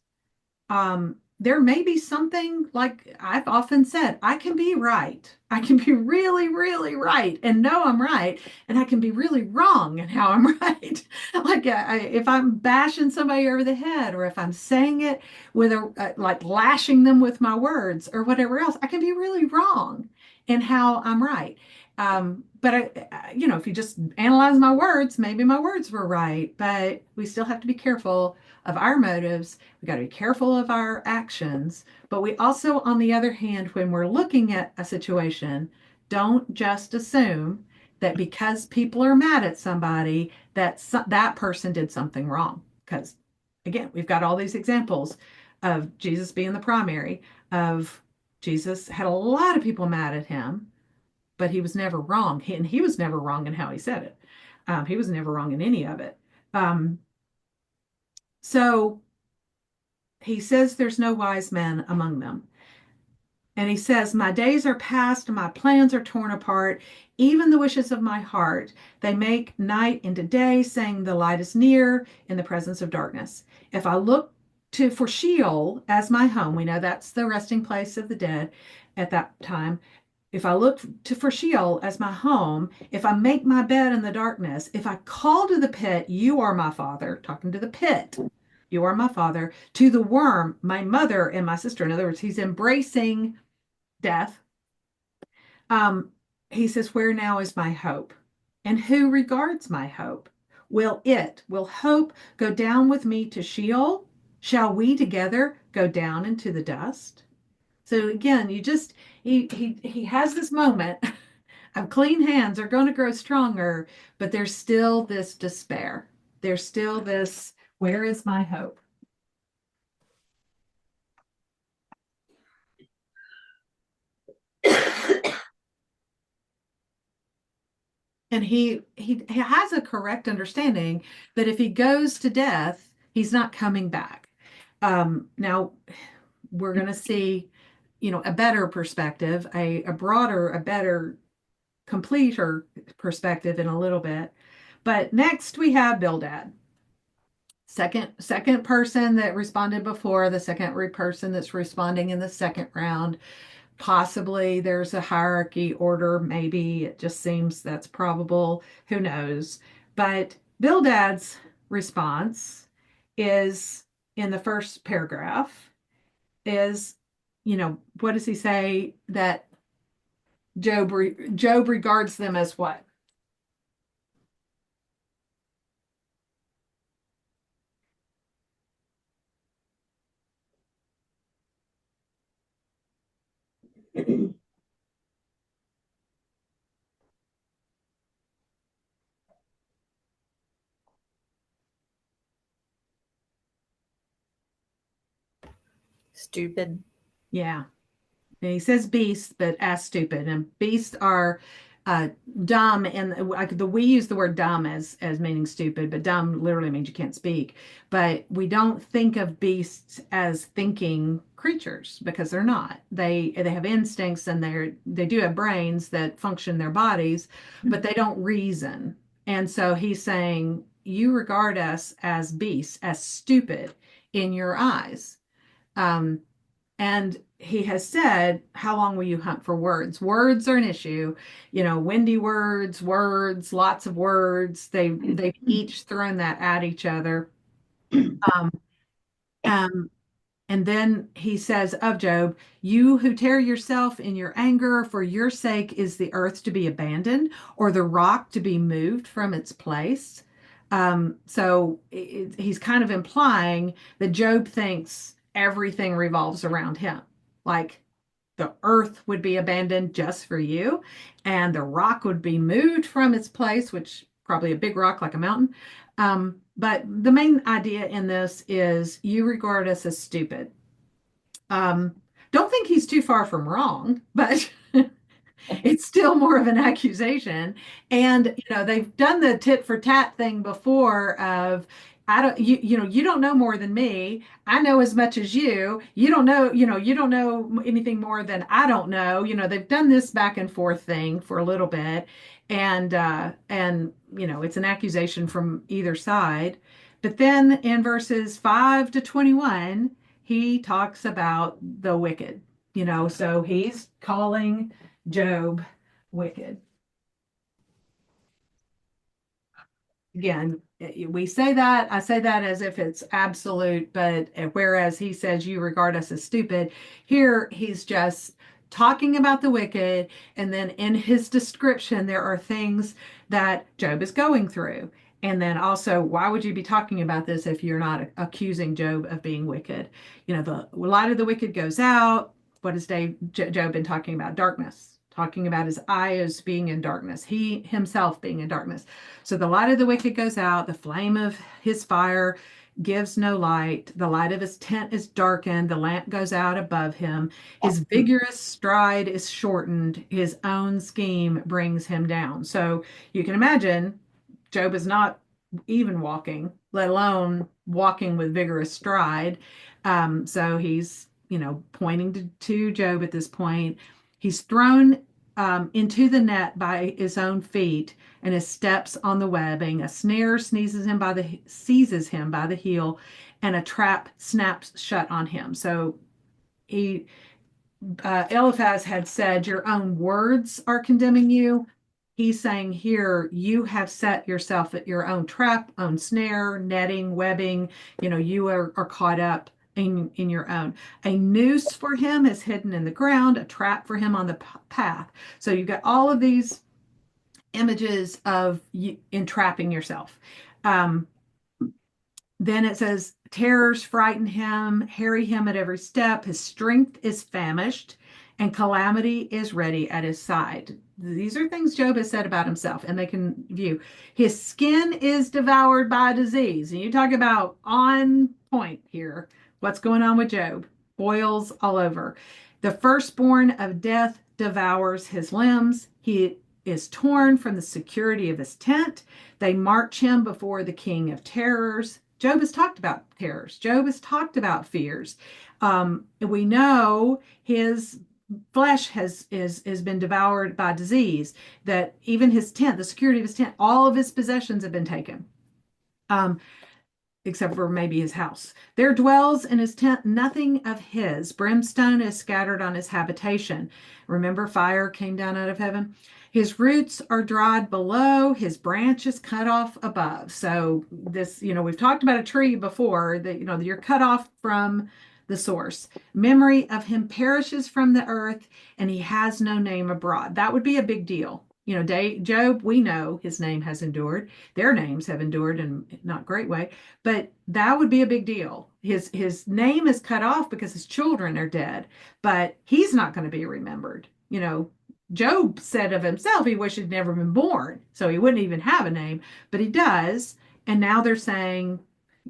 There may be something, like I've often said, I can be right. I can be really, really right and know I'm right. And I can be really wrong in how I'm right. Like if I'm bashing somebody over the head, or if I'm saying it with like lashing them with my words or whatever else, I can be really wrong in how I'm right. But if you just analyze my words, maybe my words were right, but we still have to be careful of our motives. We got to be careful of our actions. But we also, on the other hand, when we're looking at a situation, don't just assume that because people are mad at somebody, that person did something wrong. Because again, we've got all these examples of Jesus being the primary, of Jesus had a lot of people mad at him, but he was never wrong. And he was never wrong in how he said it. He was never wrong in any of it. So he says there's no wise man among them. And he says, my days are past and my plans are torn apart, even the wishes of my heart. They make night into day, saying the light is near in the presence of darkness. If I look for Sheol as my home, we know that's the resting place of the dead at that time. If I look for Sheol as my home, if I make my bed in the darkness, if I call to the pit, you are my father, talking to the pit, you are my father, to the worm, my mother and my sister. In other words, he's embracing death. Um, he says, where now is my hope? And who regards my hope? Will hope go down with me to Sheol? Shall we together go down into the dust? So again, he has this moment of clean hands are going to grow stronger, but there's still this despair. There's still this, where is my hope? And he has a correct understanding that if he goes to death, he's not coming back. Now we're going to see, a better perspective, a broader, a better, completer perspective in a little bit. But next we have Bildad, second person that responded before, the second person that's responding in the second round. Possibly there's a hierarchy order, maybe it just seems that's probable, who knows. But Bildad's response is in the first paragraph is, what does he say? That Job regards them as what? Stupid. Yeah. And he says beasts, but as stupid. And beasts are uh, dumb, and we use the word dumb as meaning stupid, but dumb literally means you can't speak. But we don't think of beasts as thinking creatures because they're not. They have instincts and they do have brains that function their bodies, but they don't reason. And so he's saying you regard us as beasts, as stupid in your eyes. Um, and he has said, how long will you hunt for words? Words are an issue. Windy words, lots of words. They've each thrown that at each other. Um, um, and then he says of Job, you who tear yourself in your anger, for your sake is the earth to be abandoned or the rock to be moved from its place. So he's kind of implying that Job thinks everything revolves around him. Like the earth would be abandoned just for you, and the rock would be moved from its place, which probably a big rock like a mountain. But the main idea in this is you regard us as stupid. Um, don't think he's too far from wrong, but it's still more of an accusation. And they've done the tit for tat thing before of I don't you don't know more than me. I know as much as you. You don't know anything more than I don't know. They've done this back and forth thing for a little bit. And it's an accusation from either side. But then in verses 5 to 21, he talks about the wicked. So he's calling Job wicked. Again, we say that, I say that as if it's absolute, but whereas he says you regard us as stupid, here he's just talking about the wicked. And then in his description, there are things that Job is going through. And then also, why would you be talking about this if you're not accusing Job of being wicked? The light of the wicked goes out. What has Job been talking about? Darkness, talking about his eyes being in darkness, he himself being in darkness. So the light of the wicked goes out, the flame of his fire gives no light, the light of his tent is darkened, the lamp goes out above him, his vigorous stride is shortened, his own scheme brings him down. So you can imagine Job is not even walking, let alone walking with vigorous stride. So he's, pointing to Job at this point. He's thrown into the net by his own feet, and his steps on the webbing. A snare seizes him by the heel, and a trap snaps shut on him. So he Eliphaz had said, your own words are condemning you. He's saying here, you have set yourself at your own trap, own snare, netting, webbing. You are caught up in your own. A noose for him is hidden in the ground, a trap for him on the path. So you've got all of these images of you entrapping yourself. Um, then it says, terrors frighten him, harry him at every step. His strength is famished, and calamity is ready at his side. These are things Job has said about himself, and they can view. His skin is devoured by disease. And you talk about on point here. What's going on with Job? Boils all over. The firstborn of death devours his limbs. He is torn from the security of his tent. They march him before the king of terrors. Job has talked about terrors. Job has talked about fears. We know his flesh has been devoured by disease. That even his tent, the security of his tent, all of his possessions have been taken. Except for maybe his house. There dwells in his tent nothing of his. Brimstone is scattered on his habitation. Remember, fire came down out of heaven. His roots are dried below, his branches cut off above. So this, we've talked about a tree before that, you're cut off from the source. Memory of him perishes from the earth, and he has no name abroad. That would be a big deal. Job, we know his name has endured. Their names have endured in not great way, but that would be a big deal. His name is cut off because his children are dead, but he's not going to be remembered. Job said of himself he wished he'd never been born, so he wouldn't even have a name, but he does. And now they're saying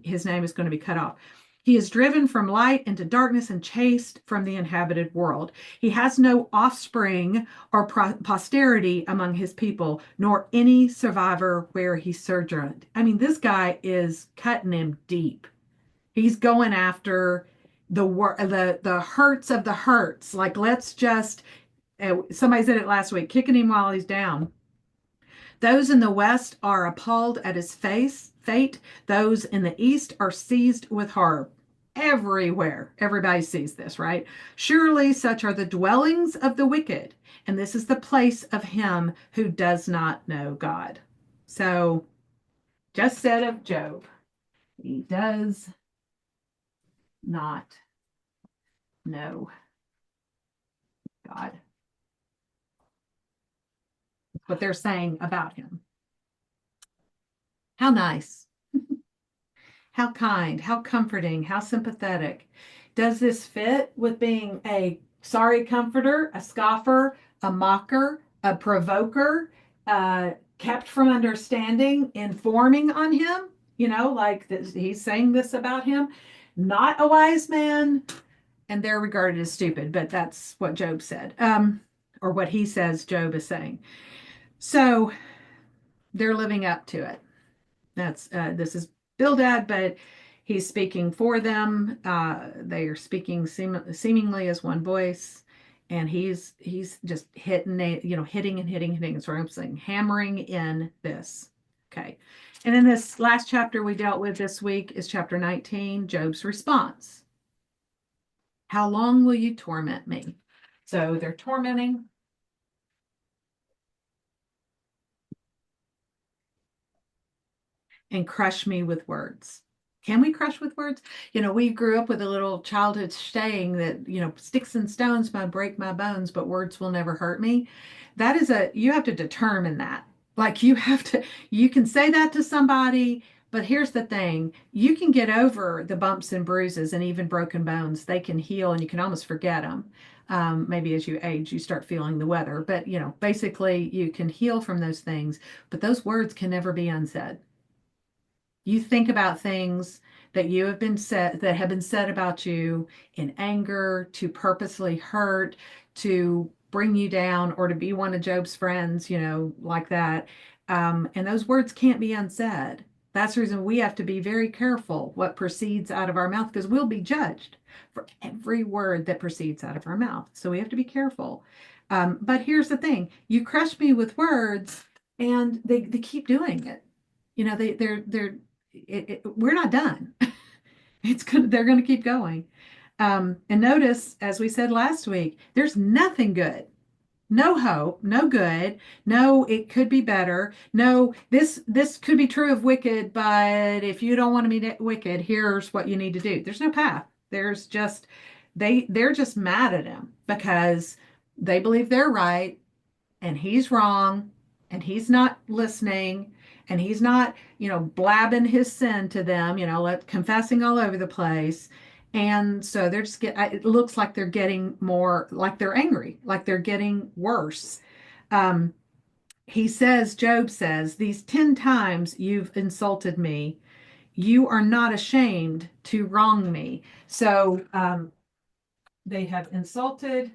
his name is going to be cut off. He is driven from light into darkness and chased from the inhabited world. He has no offspring or posterity among his people, nor any survivor where he sojourned. I mean, this guy is cutting him deep. He's going after the hurts of the hurts. Like, let's just, somebody said it last week, kicking him while he's down. Those in the west are appalled at his fate. Those in the east are seized with horror. Everywhere, everybody sees this, right? Surely such are the dwellings of the wicked, and this is the place of him who does not know God. So, just said of Job, he does not know God. What they're saying about him. How nice. How kind, how comforting, how sympathetic. Does this fit with being a sorry comforter, a scoffer, a mocker, a provoker, kept from understanding, informing on him? Like this, he's saying this about him. Not a wise man, and they're regarded as stupid, but that's what Job said, or what he says Job is saying. So they're living up to it. This is Bildad, but he's speaking for them. They are speaking seemingly as one voice, and he's just hitting, hitting and hitting, hitting. That's what I'm saying, hammering in this. Okay, and then this last chapter we dealt with this week is chapter 19, Job's response. How long will you torment me? So they're tormenting. And crush me with words. Can we crush with words? We grew up with a little childhood saying that, sticks and stones might break my bones, but words will never hurt me. You have to determine that. Like you can say that to somebody, but here's the thing, you can get over the bumps and bruises and even broken bones. They can heal and you can almost forget them. Maybe as you age, you start feeling the weather, but basically you can heal from those things, but those words can never be unsaid. You think about things that have been said about you in anger, to purposely hurt, to bring you down, or to be one of Job's friends, like that. And those words can't be unsaid. That's the reason we have to be very careful what proceeds out of our mouth, because we'll be judged for every word that proceeds out of our mouth. So we have to be careful. But here's the thing, you crush me with words, and they keep doing it. We're not done. They're going to keep going. And notice, as we said last week, there's nothing good, no hope, no good, no, it could be better. No, this could be true of wicked, but if you don't want to be wicked, here's what you need to do. There's no path. There's just, they're just mad at him because they believe they're right and he's wrong and he's not listening and he's not, blabbing his sin to them, confessing all over the place. And so it looks like they're getting more, like they're angry, like they're getting worse. Um, Job says, these 10 times you've insulted me. You are not ashamed to wrong me. So they have insulted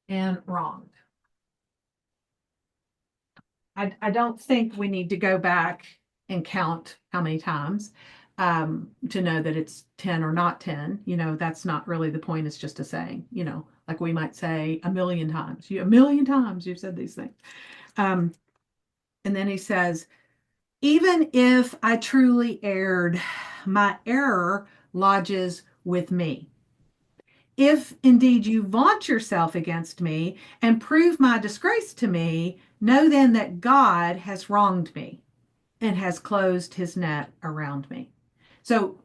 and wronged. I don't think we need to go back and count how many times to know that it's 10 or not 10. That's not really the point. It's just a saying, like we might say a million times. A million times you've said these things. And then he says, even if I truly erred, my error lodges with me. If indeed you vaunt yourself against me and prove my disgrace to me, know then that God has wronged me and has closed his net around me. So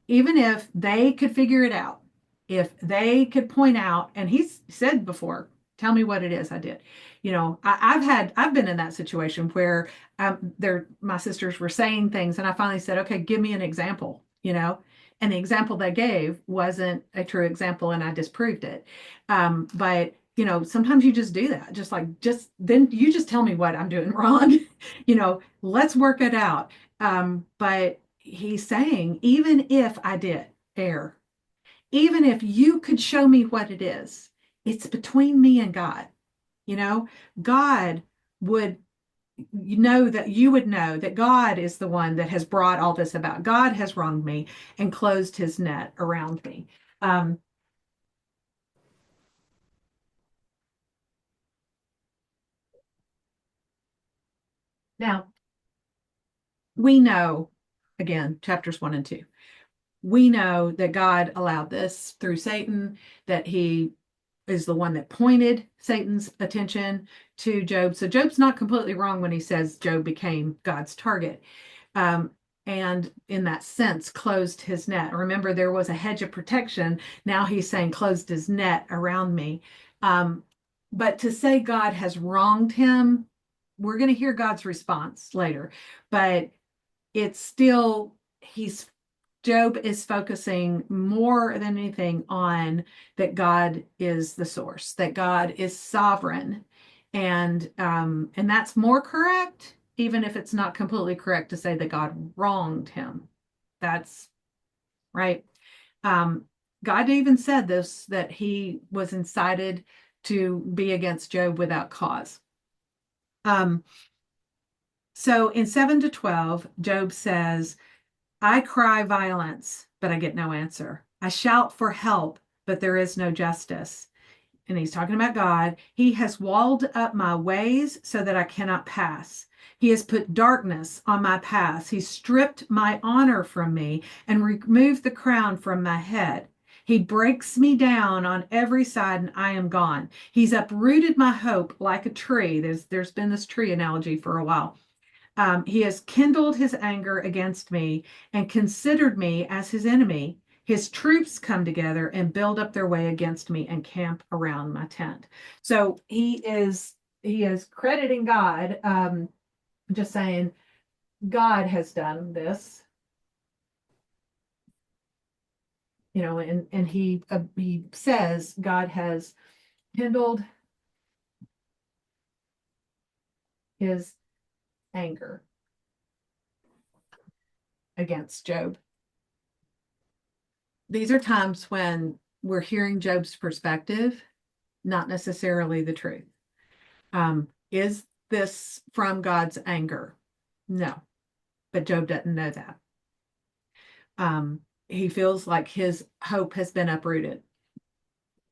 even if they could figure it out, if they could point out, and he's said before, tell me what it is I did. I've been in that situation where my sisters were saying things, and I finally said, okay, give me an example, and the example they gave wasn't a true example, and I disproved it. But sometimes you just do that, then you just tell me what I'm doing wrong. Let's work it out. But he's saying, even if I did err, even if you could show me what it is, it's between me and God. You know, God would know that you would know that God is the one that has brought all this about. God has wronged me and closed his net around me. Um, Now, we know, again, chapters 1 and 2, we know that God allowed this through Satan, that he is the one that pointed Satan's attention to Job. So Job's not completely wrong when he says Job became God's target. Um, and in that sense, closed his net. Remember, there was a hedge of protection. Now he's saying closed his net around me. Um, but to say God has wronged him, we're going to hear God's response later. But it's still, Job is focusing more than anything on that God is the source, that God is sovereign, and that's more correct, even if it's not completely correct to say that God wronged him. That's right. Um, God even said this, that he was incited to be against Job without cause. Um, so in 7 to 12, Job says, I cry violence, but I get no answer. I shout for help, but there is no justice. And he's talking about God. He has walled up my ways so that I cannot pass. He has put darkness on my paths. He stripped my honor from me and removed the crown from my head. He breaks me down on every side and I am gone. He's uprooted my hope like a tree. There's been this tree analogy for a while. He has kindled his anger against me and considered me as his enemy. His troops come together and build up their way against me and camp around my tent. So he is crediting God, just saying God has done this, and he says God has kindled his anger against Job. These are times when we're hearing Job's perspective, not necessarily the truth. Is this from God's anger? No, but Job doesn't know that. He feels like his hope has been uprooted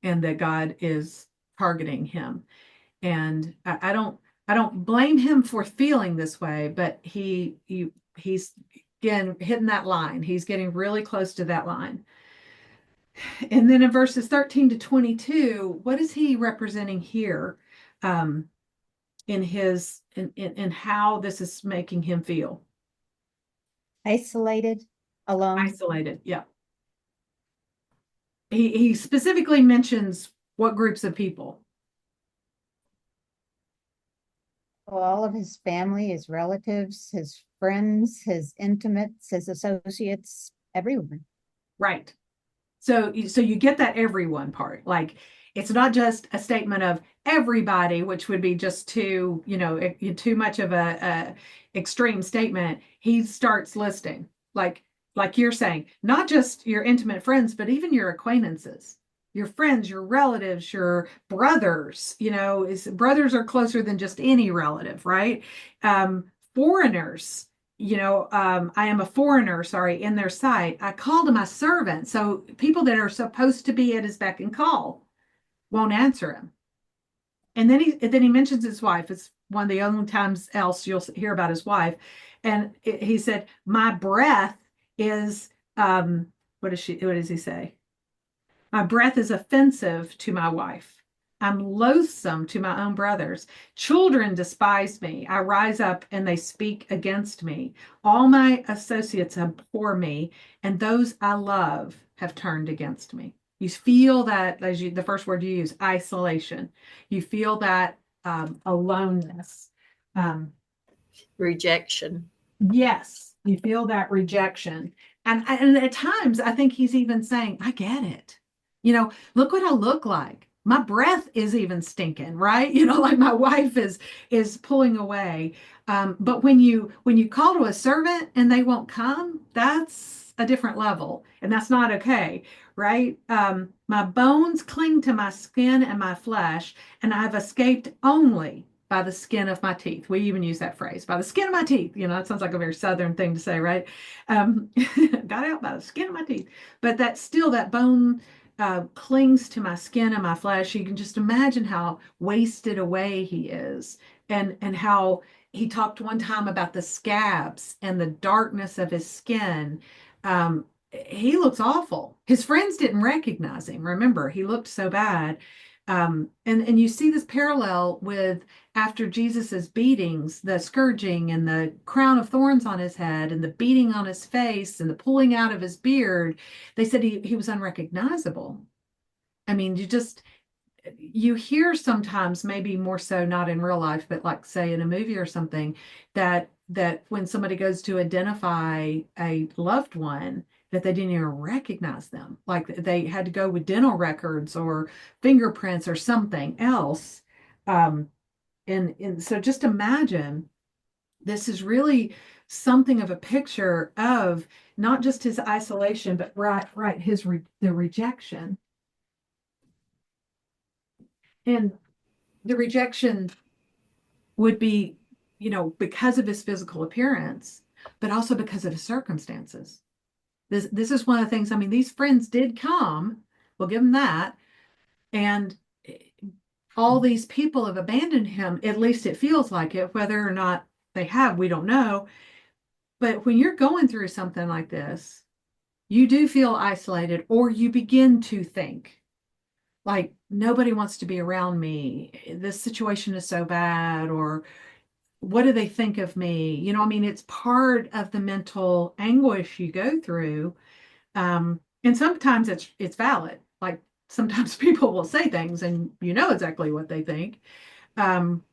and that God is targeting him. And I don't blame him for feeling this way, but he's again hitting that line. He's getting really close to that line. And then in verses 13 to 22, what is he representing here? In how this is making him feel Isolated, alone. isolated. Yeah. He specifically mentions what groups of people. Well, all of his family, his relatives, his friends, his intimates, his associates, everyone. Right. So you get that everyone part. Like it's not just a statement of everybody, which would be just too much of a extreme statement. He starts listing like you're saying, not just your intimate friends, but even your acquaintances, your friends, your relatives, your brothers. Brothers are closer than just any relative, right? Foreigners, I am a foreigner, sorry, in their sight. I called him my servant. So people that are supposed to be at his beck and call won't answer him. And then he mentions his wife. It's one of the only times else you'll hear about his wife. And he said, my breath is, what does he say? My breath is offensive to my wife. I'm loathsome to my own brothers. Children despise me. I rise up and they speak against me. All my associates abhor me, and those I love have turned against me. You feel that, the first word you use, isolation. You feel that aloneness. Um, Rejection. yes, you feel that rejection. And at times, I think he's even saying, I get it. Look what I look like. my breath is even stinking, right? Like my wife is pulling away. But when you call to a servant and they won't come, that's a different level, and that's not okay, right? My bones cling to my skin and my flesh, and I've escaped only by the skin of my teeth. We even use that phrase, by the skin of my teeth. That sounds like a very Southern thing to say, right? Um, got out by the skin of my teeth. But that's still that bone clings to my skin and my flesh. You can just imagine how wasted away he is, and how he talked one time about the scabs and the darkness of his skin. He looks awful. His friends didn't recognize him. Remember, he looked so bad. And you see this parallel with after Jesus's beatings, the scourging and the crown of thorns on his head and the beating on his face and the pulling out of his beard. They said he was unrecognizable. I mean, you hear sometimes, maybe more so not in real life, but like say in a movie or something, that when somebody goes to identify a loved one, that they didn't even recognize them, like they had to go with dental records or fingerprints or something else. um, and so just imagine, this is really something of a picture of not just his isolation, but right the rejection. And the rejection would be, because of his physical appearance, but also because of his circumstances. This is one of the things. I mean, these friends did come. We'll give them that. And all these people have abandoned him. At least it feels like it. Whether or not they have, we don't know. But when you're going through something like this, you do feel isolated, or you begin to think, like, nobody wants to be around me. This situation is so bad, or what do they think of me? I mean, it's part of the mental anguish you go through. And sometimes it's valid. Like sometimes people will say things and you know exactly what they think. Um,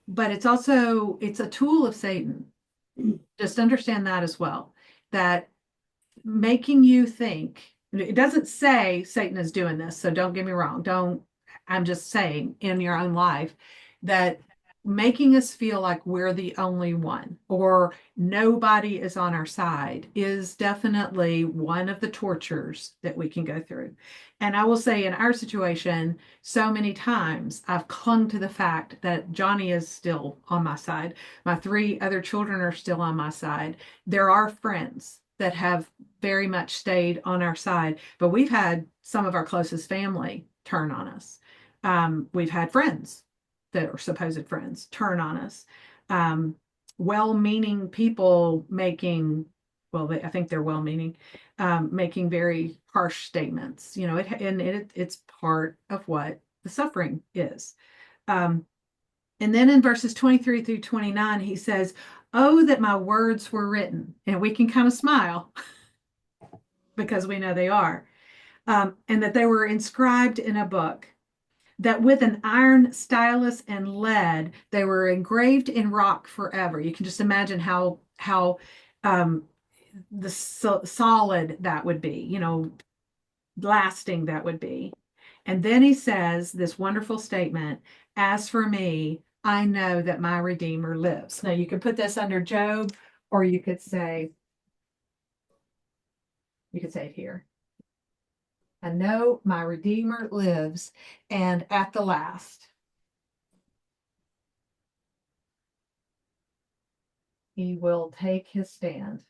but it's a tool of Satan. Just understand that as well. That making you think, it doesn't say Satan is doing this, so don't get me wrong. Don't, I'm just saying in your own life that making us feel like we're the only one or nobody is on our side is definitely one of the tortures that we can go through. And I will say in our situation, so many times I've clung to the fact that Johnny is still on my side. My three other children are still on my side. There are friends that have very much stayed on our side, but we've had some of our closest family turn on us. We've had friends that are supposed friends turn on us. Um, well-meaning people making, well, I think they're well-meaning, making very harsh statements. It's part of what the suffering is. Um, and then in verses 23 through 29, he says, "Oh, that my words were written." And we can kind of smile because we know they are. And that they were inscribed in a book, that with an iron stylus and lead, they were engraved in rock forever. You can just imagine how um, solid that would be, lasting that would be. And then he says this wonderful statement, "As for me, I know that my Redeemer lives." Now you could put this under Job, or you could say it here. "I know my Redeemer lives, and at the last he will take his stand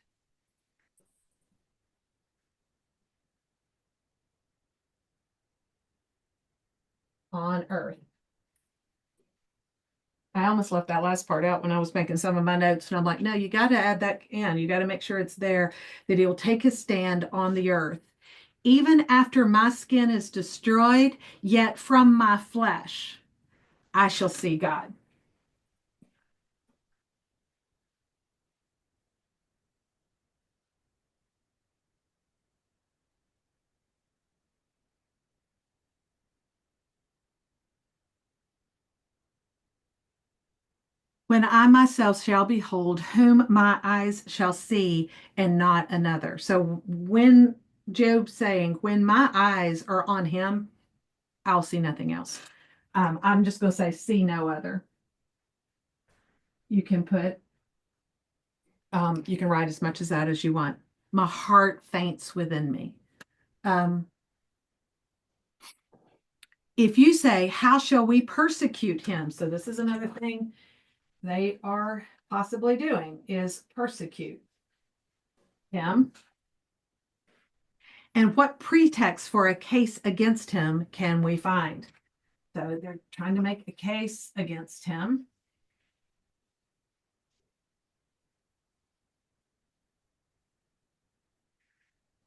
on earth." I almost left that last part out when I was making some of my notes, and I'm like, no, you got to add that in. You got to make sure it's there, that he will take his stand on the earth. "Even after my skin is destroyed, yet from my flesh I shall see God." "When I myself shall behold whom my eyes shall see, and not another." So when Job's saying, when my eyes are on him, I'll see nothing else. I'm just going to say, see no other. You can put, you can write as much as that as you want. My heart faints within me. Um, if you say, how shall we persecute him? So this is another thing they are possibly doing is persecute him. And what pretext for a case against him can we find? So they're trying to make a case against him.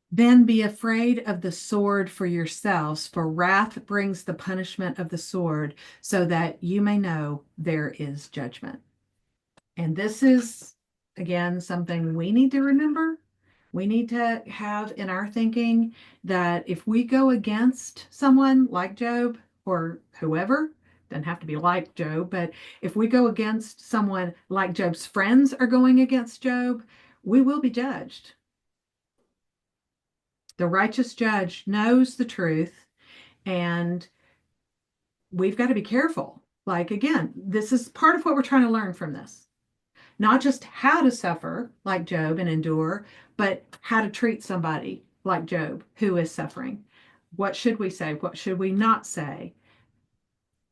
Then be afraid of the sword for yourselves, for wrath brings the punishment of the sword, so that you may know there is judgment. And this is, again, something we need to remember. We need to have in our thinking that if we go against someone like Job or whoever, doesn't have to be like Job, but if we go against someone like Job's friends are going against Job, we will be judged. The righteous judge knows the truth, and we've got to be careful. Like, again, this is part of what we're trying to learn from this. Not just how to suffer like Job and endure, but how to treat somebody like Job who is suffering. What should we say? What should we not say?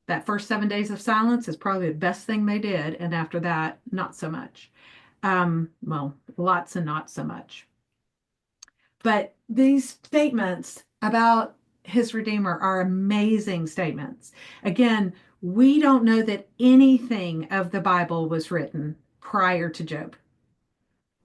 That first 7 days of silence is probably the best thing they did. And after that, not so much. Well, lots and not so much. But these statements about his Redeemer are amazing statements. Again, we don't know that anything of the Bible was written prior to Job.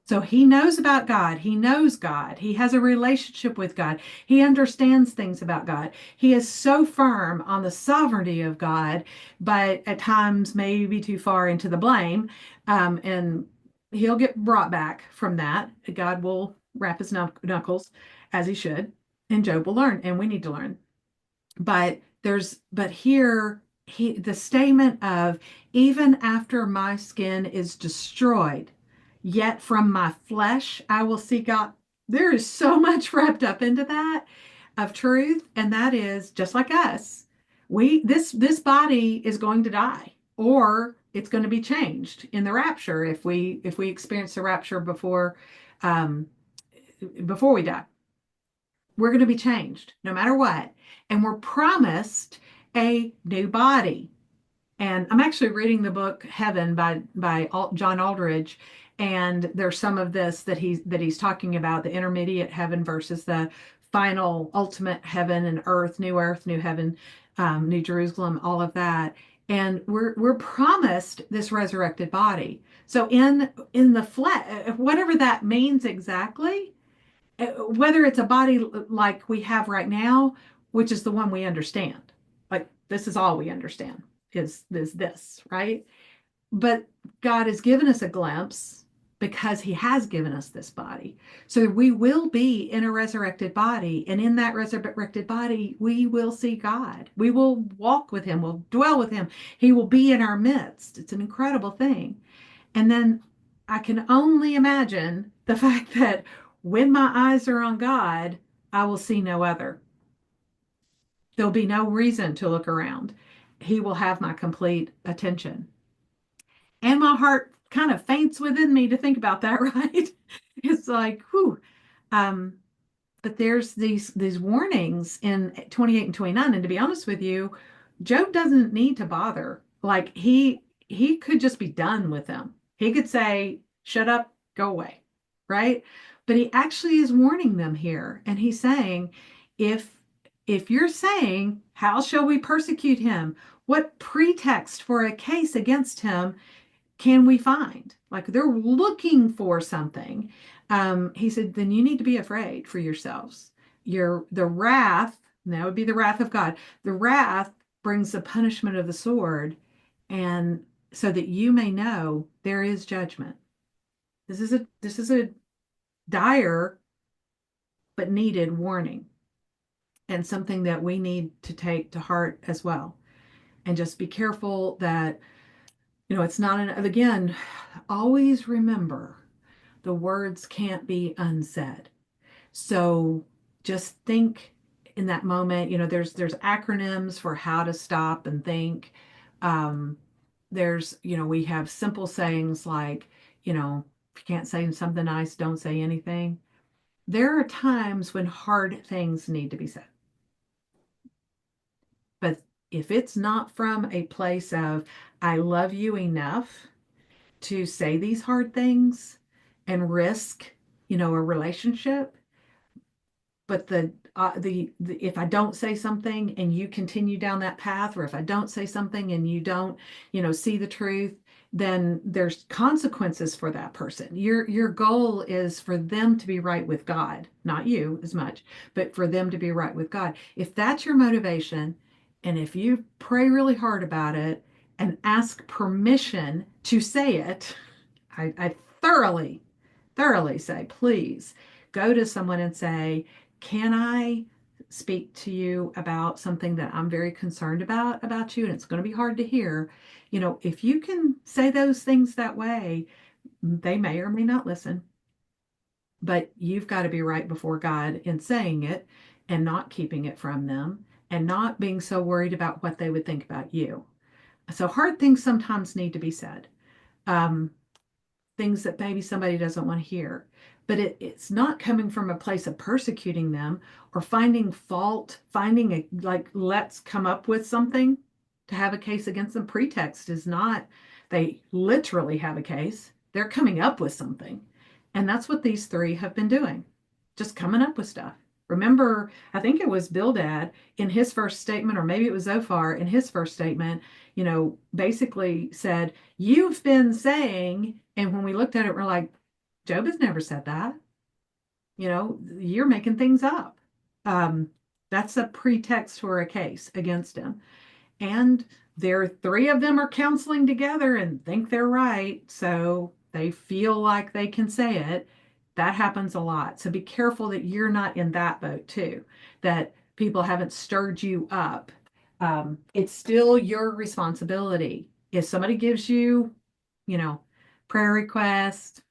So he knows about God. He knows God. He has a relationship with God. He understands things about God. He is so firm on the sovereignty of God, but at times maybe too far into the blame. And he'll get brought back from that. God will wrap his knuckles as he should, and Job will learn, and we need to learn. But here the statement of, even after my skin is destroyed, yet from my flesh I will see God. There is so much wrapped up into that of truth, and that is just like us. This body is going to die, or it's going to be changed in the rapture if we experience the rapture um, before we die. We're going to be changed no matter what. And we're promised a new body. And I'm actually reading the book Heaven by John Aldridge, and there's some of this that he's talking about, the intermediate heaven versus the final ultimate heaven and earth, new heaven, New Jerusalem, all of that. And we're promised this resurrected body. So in the flesh, whatever that means exactly, whether it's a body like we have right now, which is the one we understand, like this is all we understand is this, right? But God has given us a glimpse because he has given us this body. So we will be in a resurrected body. And in that resurrected body, we will see God. We will walk with him. We'll dwell with him. He will be in our midst. It's an incredible thing. And then I can only imagine the fact that when my eyes are on God, I will see no other. There'll be no reason to look around. He will have my complete attention. And my heart kind of faints within me to think about that, right? It's like, whew. Um, but there's these warnings in 28 and 29. And to be honest with you, Job doesn't need to bother. Like he could just be done with them. He could say, shut up, go away. Right. But he actually is warning them here. And he's saying, if if you're saying, how shall we persecute him? What pretext for a case against him can we find? Like they're looking for something. He said, then you need to be afraid for yourselves. The wrath, and that would be the wrath of God. The wrath brings the punishment of the sword, and so that you may know there is judgment. This is a dire but needed warning, and something that we need to take to heart as well. And just be careful that it's not again, always remember the words can't be unsaid. So just think in that moment. You know, there's acronyms for how to stop and think. Um, there's, you know, we have simple sayings like, you know, if you can't say something nice, don't say anything. There are times when hard things need to be said. But if it's not from a place of, I love you enough to say these hard things and risk, you know, a relationship, but the if I don't say something and you continue down that path, or if I don't say something and you don't, you know, see the truth, then there's consequences for that person. Your goal is for them to be right with God, not you as much, but for them to be right with God. If that's your motivation, and if you pray really hard about it and ask permission to say it, I thoroughly say, please go to someone and say, can I speak to you about something that I'm very concerned about you? And it's going to be hard to hear. You know, if you can say those things that way, they may or may not listen, but you've got to be right before God in saying it and not keeping it from them and not being so worried about what they would think about you. So hard things sometimes need to be said. Um, Things that maybe somebody doesn't want to hear. But it's not coming from a place of persecuting them or finding fault, finding a, like, let's come up with something to have a case against them. Pretext is not, they literally have a case. They're coming up with something. And that's what these three have been doing, just coming up with stuff. Remember, I think it was Bildad in his first statement, or maybe it was Zophar in his first statement, you know, basically said, you've been saying, and when we looked at it, we're like, Job has never said that. You know, you're making things up. Um, that's a pretext for a case against him. And there, three of them are counseling together and think they're right. So they feel like they can say it. That happens a lot. So be careful that you're not in that boat too, that people haven't stirred you up. It's still your responsibility. If somebody gives you, you know, prayer request,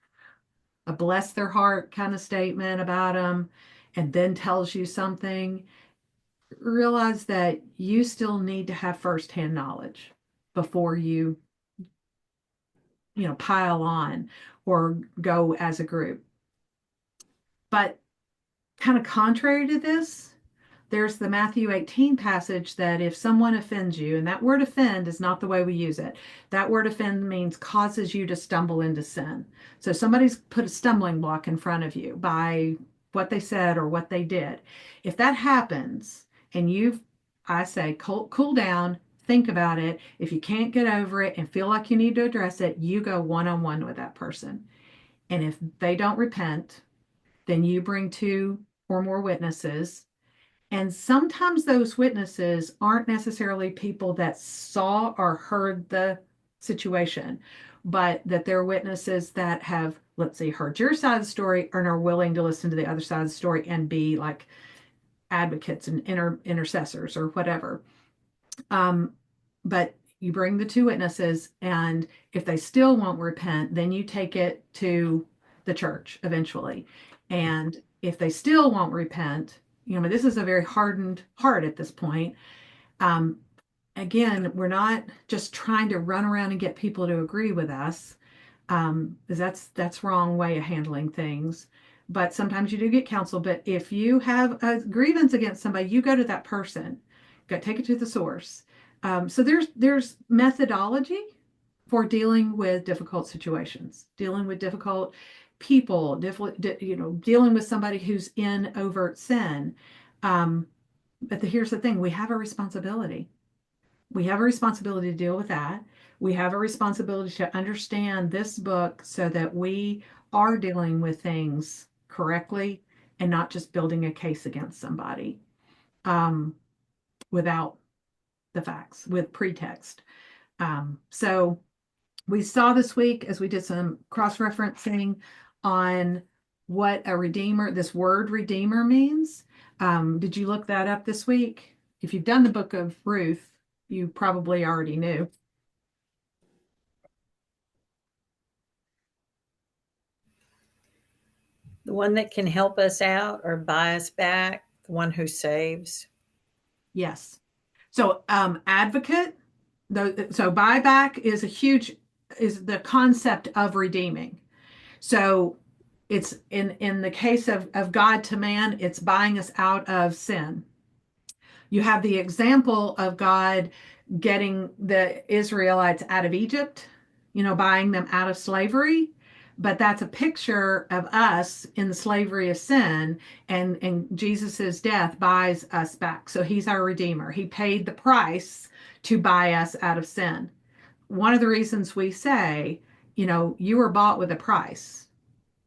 a bless their heart kind of statement about them, and then tells you something, realize that you still need to have firsthand knowledge before you know, pile on or go as a group. But kind of contrary to this, there's the Matthew 18 passage that if someone offends you, and that word offend is not the way we use it. That word offend means causes you to stumble into sin. So somebody's put a stumbling block in front of you by what they said or what they did. If that happens and I say, cool down, think about it. If you can't get over it and feel like you need to address it, you go one on one with that person. And if they don't repent, then you bring two or more witnesses, and sometimes those witnesses aren't necessarily people that saw or heard the situation, but that they're witnesses that have, let's say, heard your side of the story and are willing to listen to the other side of the story and be like advocates and intercessors or whatever. Um, but you bring the two witnesses, and if they still won't repent, then you take it to the church eventually. And if they still won't repent, you know, this is a very hardened heart at this point. Um, Again, we're not just trying to run around and get people to agree with us, because that's wrong way of handling things. But sometimes you do get counsel. But if you have a grievance against somebody, you go to that person, go take it to the source. So there's methodology for dealing with difficult situations, dealing with difficult people, you know, dealing with somebody who's in overt sin. But here's the thing: we have a responsibility. We have a responsibility to deal with that. We have a responsibility to understand this book so that we are dealing with things correctly and not just building a case against somebody um, without the facts, with pretext. So we saw this week as we did some cross referencing on what a redeemer, this word redeemer means. Did you look that up this week? If you've done the book of Ruth, you probably already knew. The one that can help us out or buy us back, one who saves. Yes. So advocate, so buyback is the concept of redeeming. So it's in the case of God to man, it's buying us out of sin. You have the example of God getting the Israelites out of Egypt, buying them out of slavery. But that's a picture of us in the slavery of sin, and Jesus's death buys us back. So he's our redeemer. He paid the price to buy us out of sin. One of the reasons we say, you were bought with a price.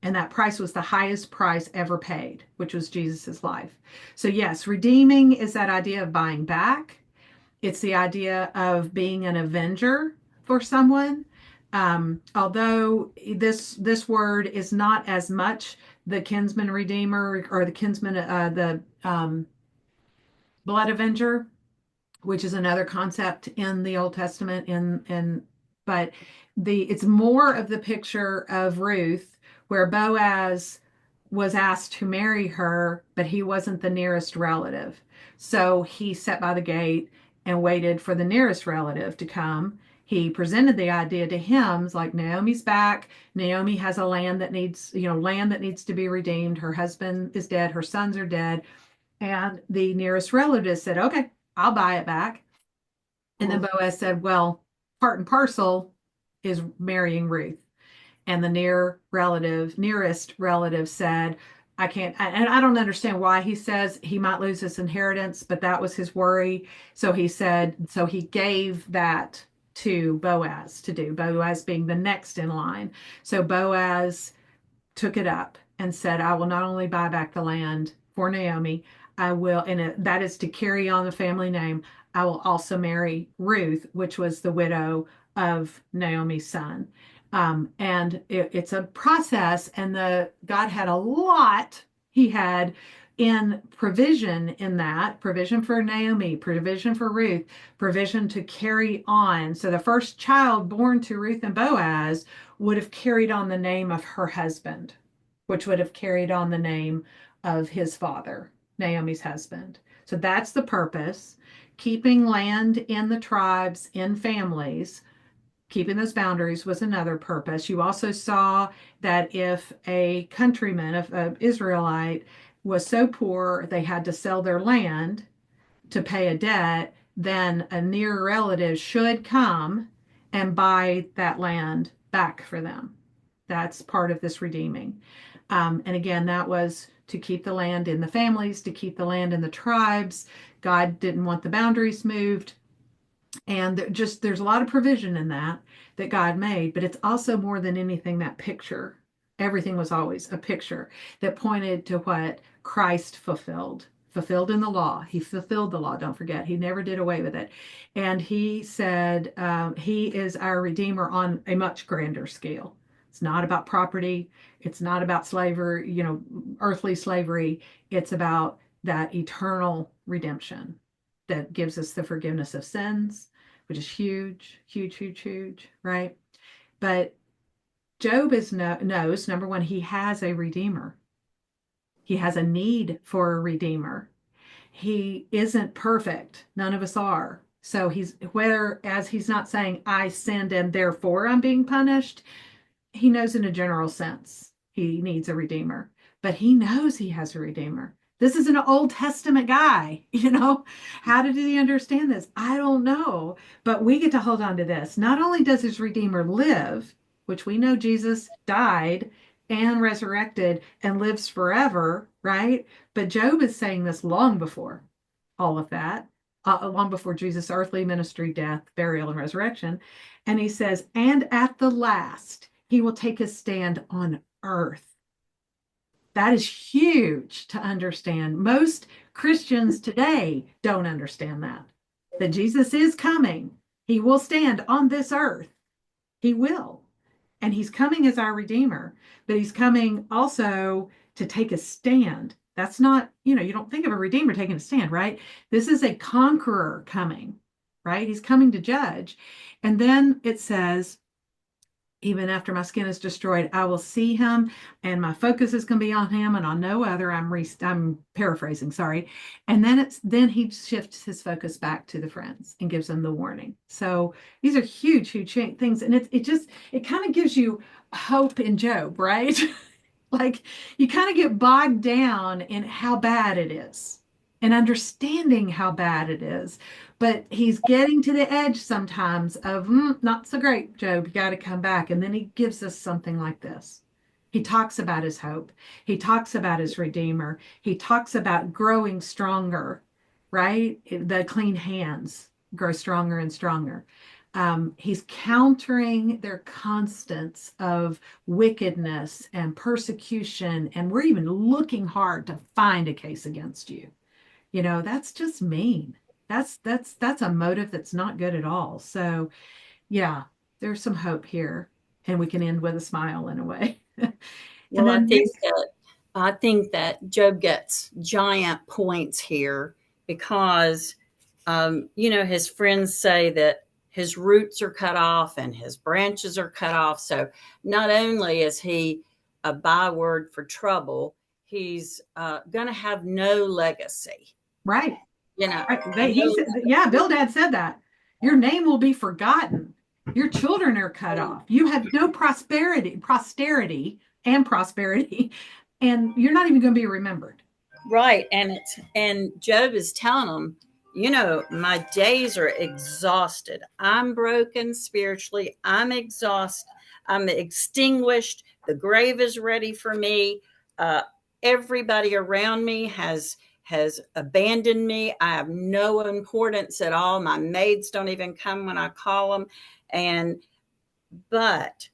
And that price was the highest price ever paid, which was Jesus's life. So, yes, redeeming is that idea of buying back. It's the idea of being an avenger for someone. Although this word is not as much the kinsman redeemer or the kinsman, the blood avenger, which is another concept in the Old Testament. But it's more of the picture of Ruth, where Boaz was asked to marry her, but he wasn't the nearest relative. So he sat by the gate and waited for the nearest relative to come. He presented the idea to him, like Naomi's back. Naomi has a land that needs, land that needs to be redeemed. Her husband is dead. Her sons are dead. And the nearest relative said, okay, I'll buy it back. And then Boaz said, well, part and parcel is marrying Ruth. And the nearest relative said, I can't, and I don't understand why he says he might lose his inheritance, but that was his worry. So he gave that to Boaz to do, Boaz being the next in line. So Boaz took it up and said, I will not only buy back the land for Naomi, I will, and that is to carry on the family name. I will also marry Ruth, which was the widow of Naomi's son. And it's a process, and God had a lot. He had in provision in that provision for Naomi, provision for Ruth, provision to carry on. So the first child born to Ruth and Boaz would have carried on the name of her husband, which would have carried on the name of his father, Naomi's husband. So that's the purpose. Keeping land in the tribes, in families, keeping those boundaries was another purpose. You also saw that if a countryman, if an Israelite, was so poor they had to sell their land to pay a debt, then a near relative should come and buy that land back for them. That's part of this redeeming. And again, that was to keep the land in the families, to keep the land in the tribes. God didn't want the boundaries moved. And there's a lot of provision in that God made, but it's also more than anything that picture. Everything was always a picture that pointed to what Christ fulfilled in the law. He fulfilled the law. Don't forget, he never did away with it. And he said he is our Redeemer on a much grander scale. It's not about property. It's not about slavery, earthly slavery. It's about that eternal redemption that gives us the forgiveness of sins, which is huge, huge, huge, huge, right? But Job knows, number one, he has a redeemer. He has a need for a redeemer. He isn't perfect. None of us are. So whereas he's not saying I sinned and therefore I'm being punished, he knows in a general sense he needs a redeemer, but he knows he has a redeemer. This is an Old Testament guy, How did he understand this? I don't know, but we get to hold on to this. Not only does his redeemer live, which we know Jesus died and resurrected and lives forever, right? But Job is saying this long before all of that, long before Jesus' earthly ministry, death, burial, and resurrection. And he says, and at the last, he will take his stand on earth. That is huge to understand. Most Christians today don't understand that Jesus is coming. He will stand on this earth. He will. And he's coming as our Redeemer, but he's coming also to take a stand. That's not, you don't think of a Redeemer taking a stand, right? This is a conqueror coming, right? He's coming to judge. And then it says, even after my skin is destroyed, I will see him and my focus is going to be on him and on no other. I'm paraphrasing, sorry. And then he shifts his focus back to the friends and gives them the warning. So these are huge, huge things. And it kind of gives you hope in Job, right? Like you kind of get bogged down in how bad it is and understanding how bad it is. But he's getting to the edge sometimes of not so great, Job. You got to come back. And then he gives us something like this. He talks about his hope. He talks about his Redeemer. He talks about growing stronger, right? The clean hands grow stronger and stronger. He's countering their constants of wickedness and persecution, and we're even looking hard to find a case against you. That's just mean. That's a motive that's not good at all. So yeah, there's some hope here, and we can end with a smile in a way. And Well, then next, I think that Job gets giant points here because his friends say that his roots are cut off and his branches are cut off. So not only is he a byword for trouble, he's going to have no legacy. right, You know, right. He no, said, yeah, Bildad said that your name will be forgotten. Your children are cut off. You have no posterity, and prosperity, and you're not even going to be remembered. right. And Job is telling them, my days are exhausted. I'm broken spiritually. I'm exhausted. I'm extinguished. The grave is ready for me. Everybody around me has abandoned me. I have no importance at all. My maids don't even come when I call them. And but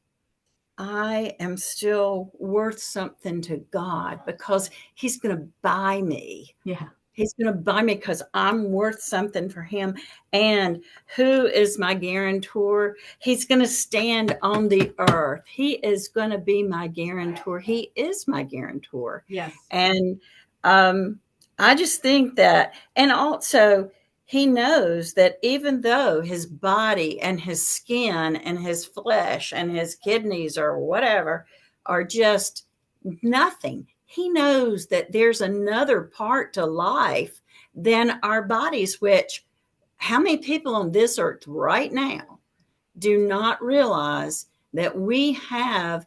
I am still worth something to God because he's going to buy me. Yeah. He's going to buy me because I'm worth something for him. And who is my guarantor? He's going to stand on the earth. He is going to be my guarantor. He is my guarantor. Yes. And I just think that, and also, he knows that even though his body and his skin and his flesh and his kidneys or whatever are just nothing, he knows that there's another part to life than our bodies, which how many people on this earth right now do not realize that we have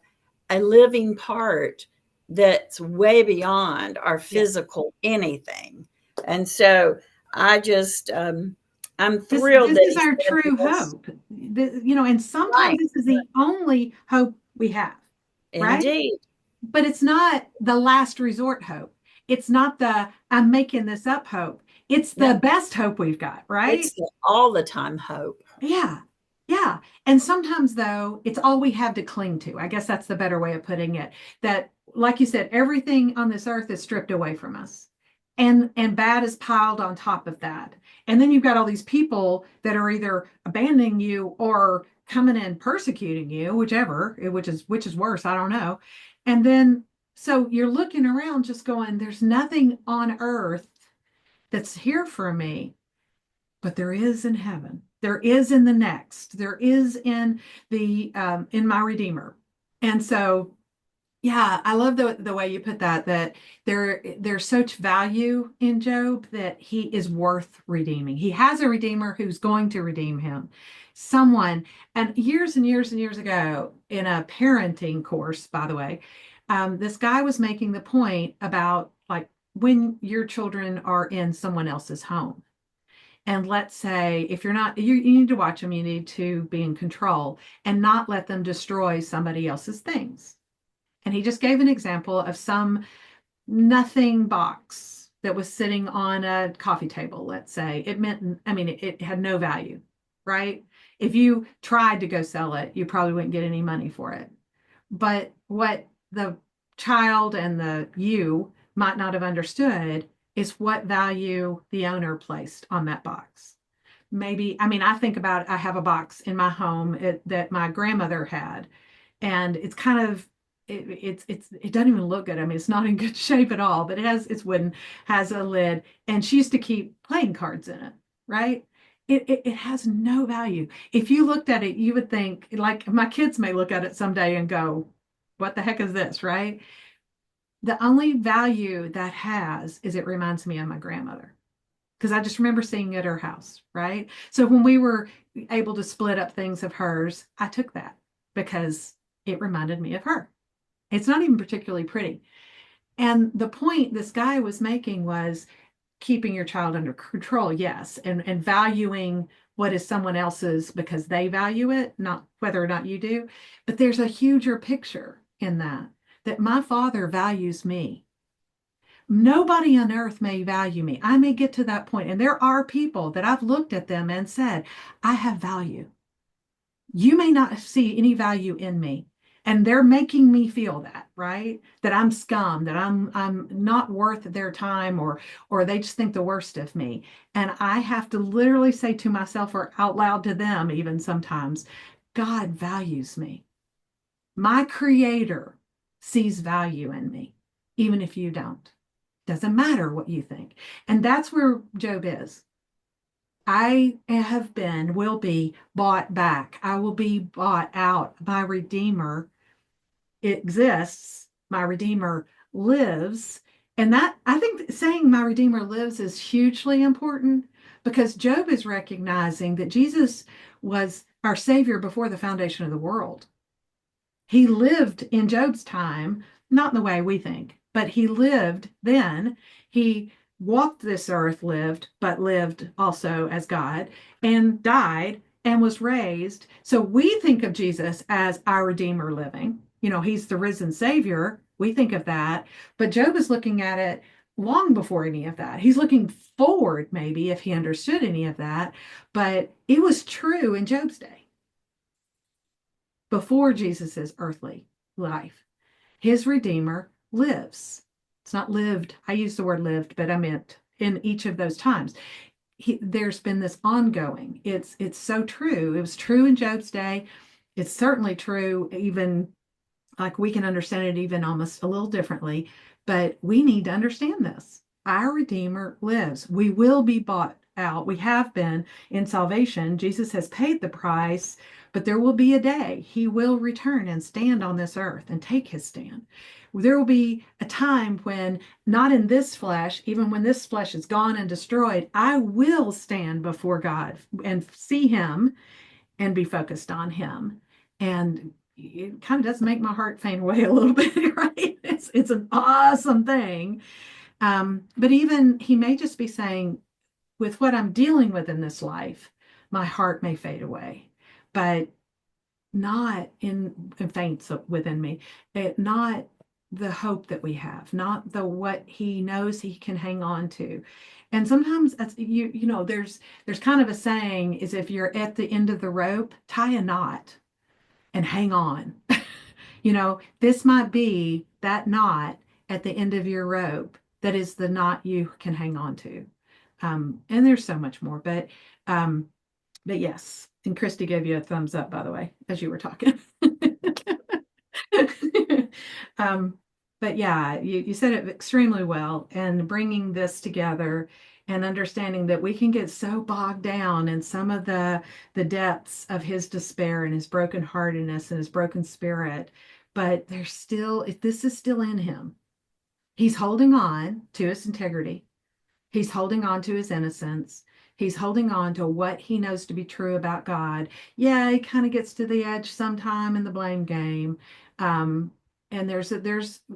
a living part that's way beyond our Yeah. physical anything. And so I just, I'm This thrilled this that is he our said true this. hope. And sometimes Right. this is the only hope we have, right? Indeed. But it's not the last resort hope. It's not the I'm making this up hope. It's No, the best hope we've got, it's right? the all the time hope. Yeah. Yeah. And sometimes, though, it's all we have to cling to. I guess that's the better way of putting it. That, like you said, everything on this earth is stripped away from us. And bad is piled on top of that. And then you've got all these people that are either abandoning you or coming and persecuting you, whichever, which is worse, I don't know. And then so you're looking around just going, there's nothing on earth that's here for me. But there is in heaven. There is in the next. There is in my Redeemer. And so, yeah, I love the way you put that. That there's such value in Job that he is worth redeeming. He has a Redeemer who's going to redeem him. Someone, and years and years and years ago, in a parenting course, by the way, this guy was making the point about like when your children are in someone else's home. And let's say if you're not, you need to watch them, you need to be in control and not let them destroy somebody else's things. And he just gave an example of some nothing box that was sitting on a coffee table, let's say. It meant, I mean, it had no value, right? If you tried to go sell it, you probably wouldn't get any money for it. But what the child and the you might not have understood is what value the owner placed on that box. Maybe, I mean, I think about I have a box in my home that my grandmother had, and it's kind of it doesn't even look good. I mean, it's not in good shape at all, but it's wooden, has a lid, and she used to keep playing cards in it, right? it has no value. If you looked at it, you would think, like my kids may look at it someday and go, what the heck is this, right? The only value that has is it reminds me of my grandmother because I just remember seeing it at her house, right? So when we were able to split up things of hers, I took that because it reminded me of her. It's not even particularly pretty. And the point this guy was making was keeping your child under control, yes, and valuing what is someone else's because they value it, not whether or not you do. But there's a huger picture in that, that my father values me. Nobody on earth may value me. I may get to that point, and there are people that I've looked at them and said, I have value. You may not see any value in me. And they're making me feel that, right? That I'm scum, that I'm not worth their time, or they just think the worst of me. And I have to literally say to myself or out loud to them, even sometimes, God values me. My creator sees value in me, even if you don't. Doesn't matter what you think. And that's where Job is. I have been, will be bought back. I will be bought out. My Redeemer exists. My Redeemer lives. And that, I think saying my Redeemer lives is hugely important because Job is recognizing that Jesus was our Savior before the foundation of the world. He lived in Job's time, not in the way we think, but he lived then. He walked this earth, lived, but lived also as God, and died and was raised. So we think of Jesus as our Redeemer living. You know, he's the risen Savior. We think of that. But Job is looking at it long before any of that. He's looking forward, maybe, if he understood any of that. But it was true in Job's day before Jesus's earthly life. His Redeemer lives. It's not lived. I used the word lived, but I meant in each of those times. There's been this ongoing. It's so true. It was true in Job's day. It's certainly true, even like we can understand it even almost a little differently, but we need to understand this. Our Redeemer lives. We will be bought out. We have been in salvation. Jesus has paid the price, but there will be a day he will return and stand on this earth and take his stand. There will be a time when, not in this flesh, even when this flesh is gone and destroyed, I will stand before God and see him and be focused on him. And it kind of does make my heart faint away a little bit, right? It's an awesome thing. But even he may just be saying, with what I'm dealing with in this life, my heart may fade away, but not in faints within me. Not the hope that we have, not the what he knows he can hang on to. And sometimes as you know, there's kind of a saying is if you're at the end of the rope, tie a knot and hang on. You know, this might be that knot at the end of your rope that is the knot you can hang on to. And there's so much more, but yes. And Christy gave you a thumbs up, by the way, as you were talking. um, but yeah, you said it extremely well. And bringing this together and understanding that we can get so bogged down in some of the depths of his despair and his brokenheartedness and his broken spirit, but there's still, this is still in him. He's holding on to his integrity. He's holding on to his innocence. He's holding on to what he knows to be true about God. Yeah, he kind of gets to the edge sometime in the blame game. And there's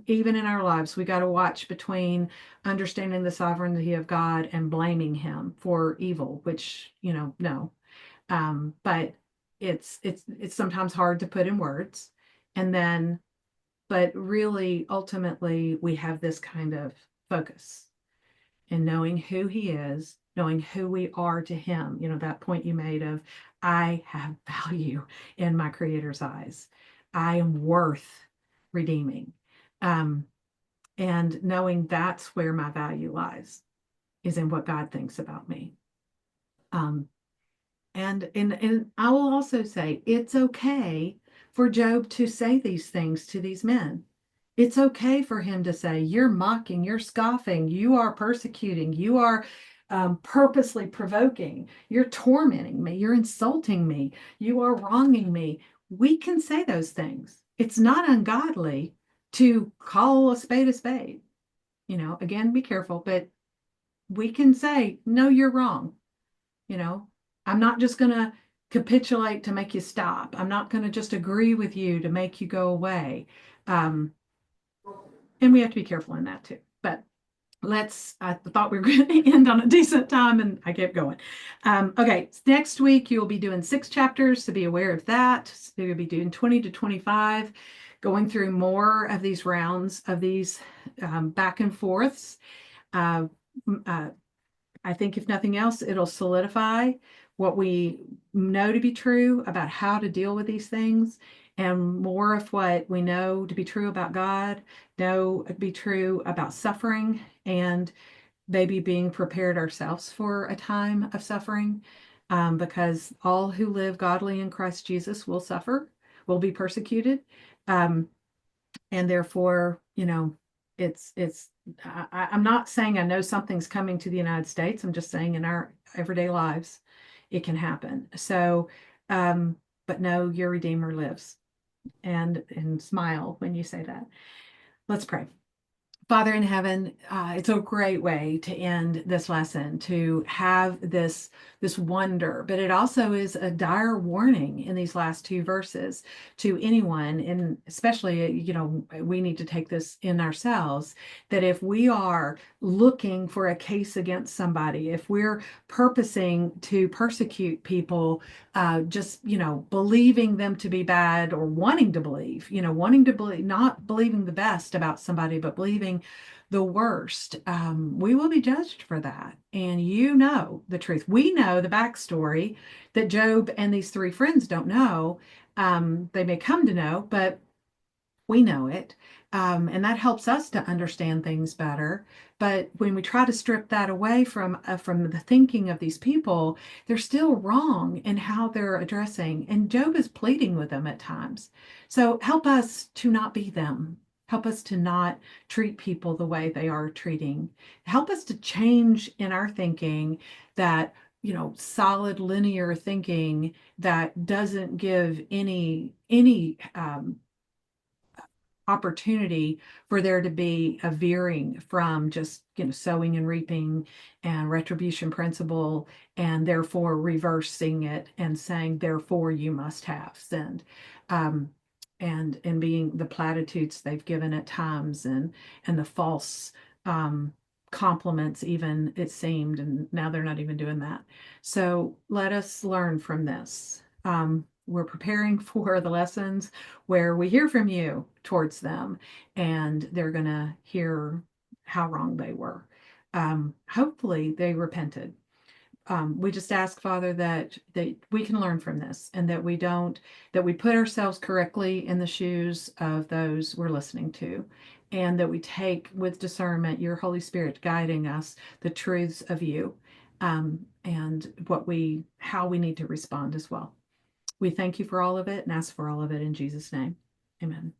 even in our lives, we got to watch between understanding the sovereignty of God and blaming him for evil, which, you know, no. But it's sometimes hard to put in words. And then, but really, ultimately, we have this kind of focus and knowing who he is, knowing who we are to him. You know, that point you made of, I have value in my creator's eyes. I am worth redeeming. And knowing that's where my value lies, is in what God thinks about me. And I will also say it's okay for Job to say these things to these men. It's okay for him to say, you're mocking, you're scoffing, you are persecuting, you are purposely provoking. You're tormenting me. You're insulting me. You are wronging me. We can say those things. It's not ungodly to call a spade a spade. Again, be careful, but we can say, no, you're wrong. You know, I'm not just going to capitulate to make you stop. I'm not going to just agree with you to make you go away. Um, and we have to be careful in that too. But I thought we were going to end on a decent time and I kept going. Okay, next week you'll be doing 6 chapters, so be aware of that. So you'll be doing 20 to 25, going through more of these rounds of these back and forths. Uh, uh, I think if nothing else, it'll solidify what we know to be true about how to deal with these things, and more of what we know to be true about God, know to be true about suffering, and maybe being prepared ourselves for a time of suffering, because all who live godly in Christ Jesus will suffer, will be persecuted. Um, and therefore, I'm not saying I know something's coming to the United States. I'm just saying in our everyday lives it can happen. So but no, your Redeemer lives, and smile when you say that. Let's pray. Father in heaven, it's a great way to end this lesson, to have this wonder, but it also is a dire warning in these last 2 verses to anyone, and especially, we need to take this in ourselves, that if we are looking for a case against somebody, if we're purposing to persecute people, just, believing them to be bad, or wanting to believe, not believing the best about somebody, but believing the worst, we will be judged for that. And the truth. We know the backstory that Job and these 3 friends don't know. They may come to know, but we know it. And that helps us to understand things better. But when we try to strip that away from the thinking of these people, they're still wrong in how they're addressing. And Job is pleading with them at times. So help us to not be them. Help us to not treat people the way they are treating. Help us to change in our thinking, that solid linear thinking that doesn't give any opportunity for there to be a veering from just sowing and reaping and retribution principle, and therefore reversing it and saying therefore you must have sinned, and being the platitudes they've given at times, and the false compliments, even, it seemed, and now they're not even doing that. So let us learn from this. We're preparing for the lessons where we hear from you towards them, and they're going to hear how wrong they were. Hopefully they repented. We just ask, Father, that we can learn from this, and that we put ourselves correctly in the shoes of those we're listening to, and that we take with discernment your Holy Spirit guiding us the truths of you, and how we need to respond as well. We thank you for all of it and ask for all of it in Jesus' name. Amen.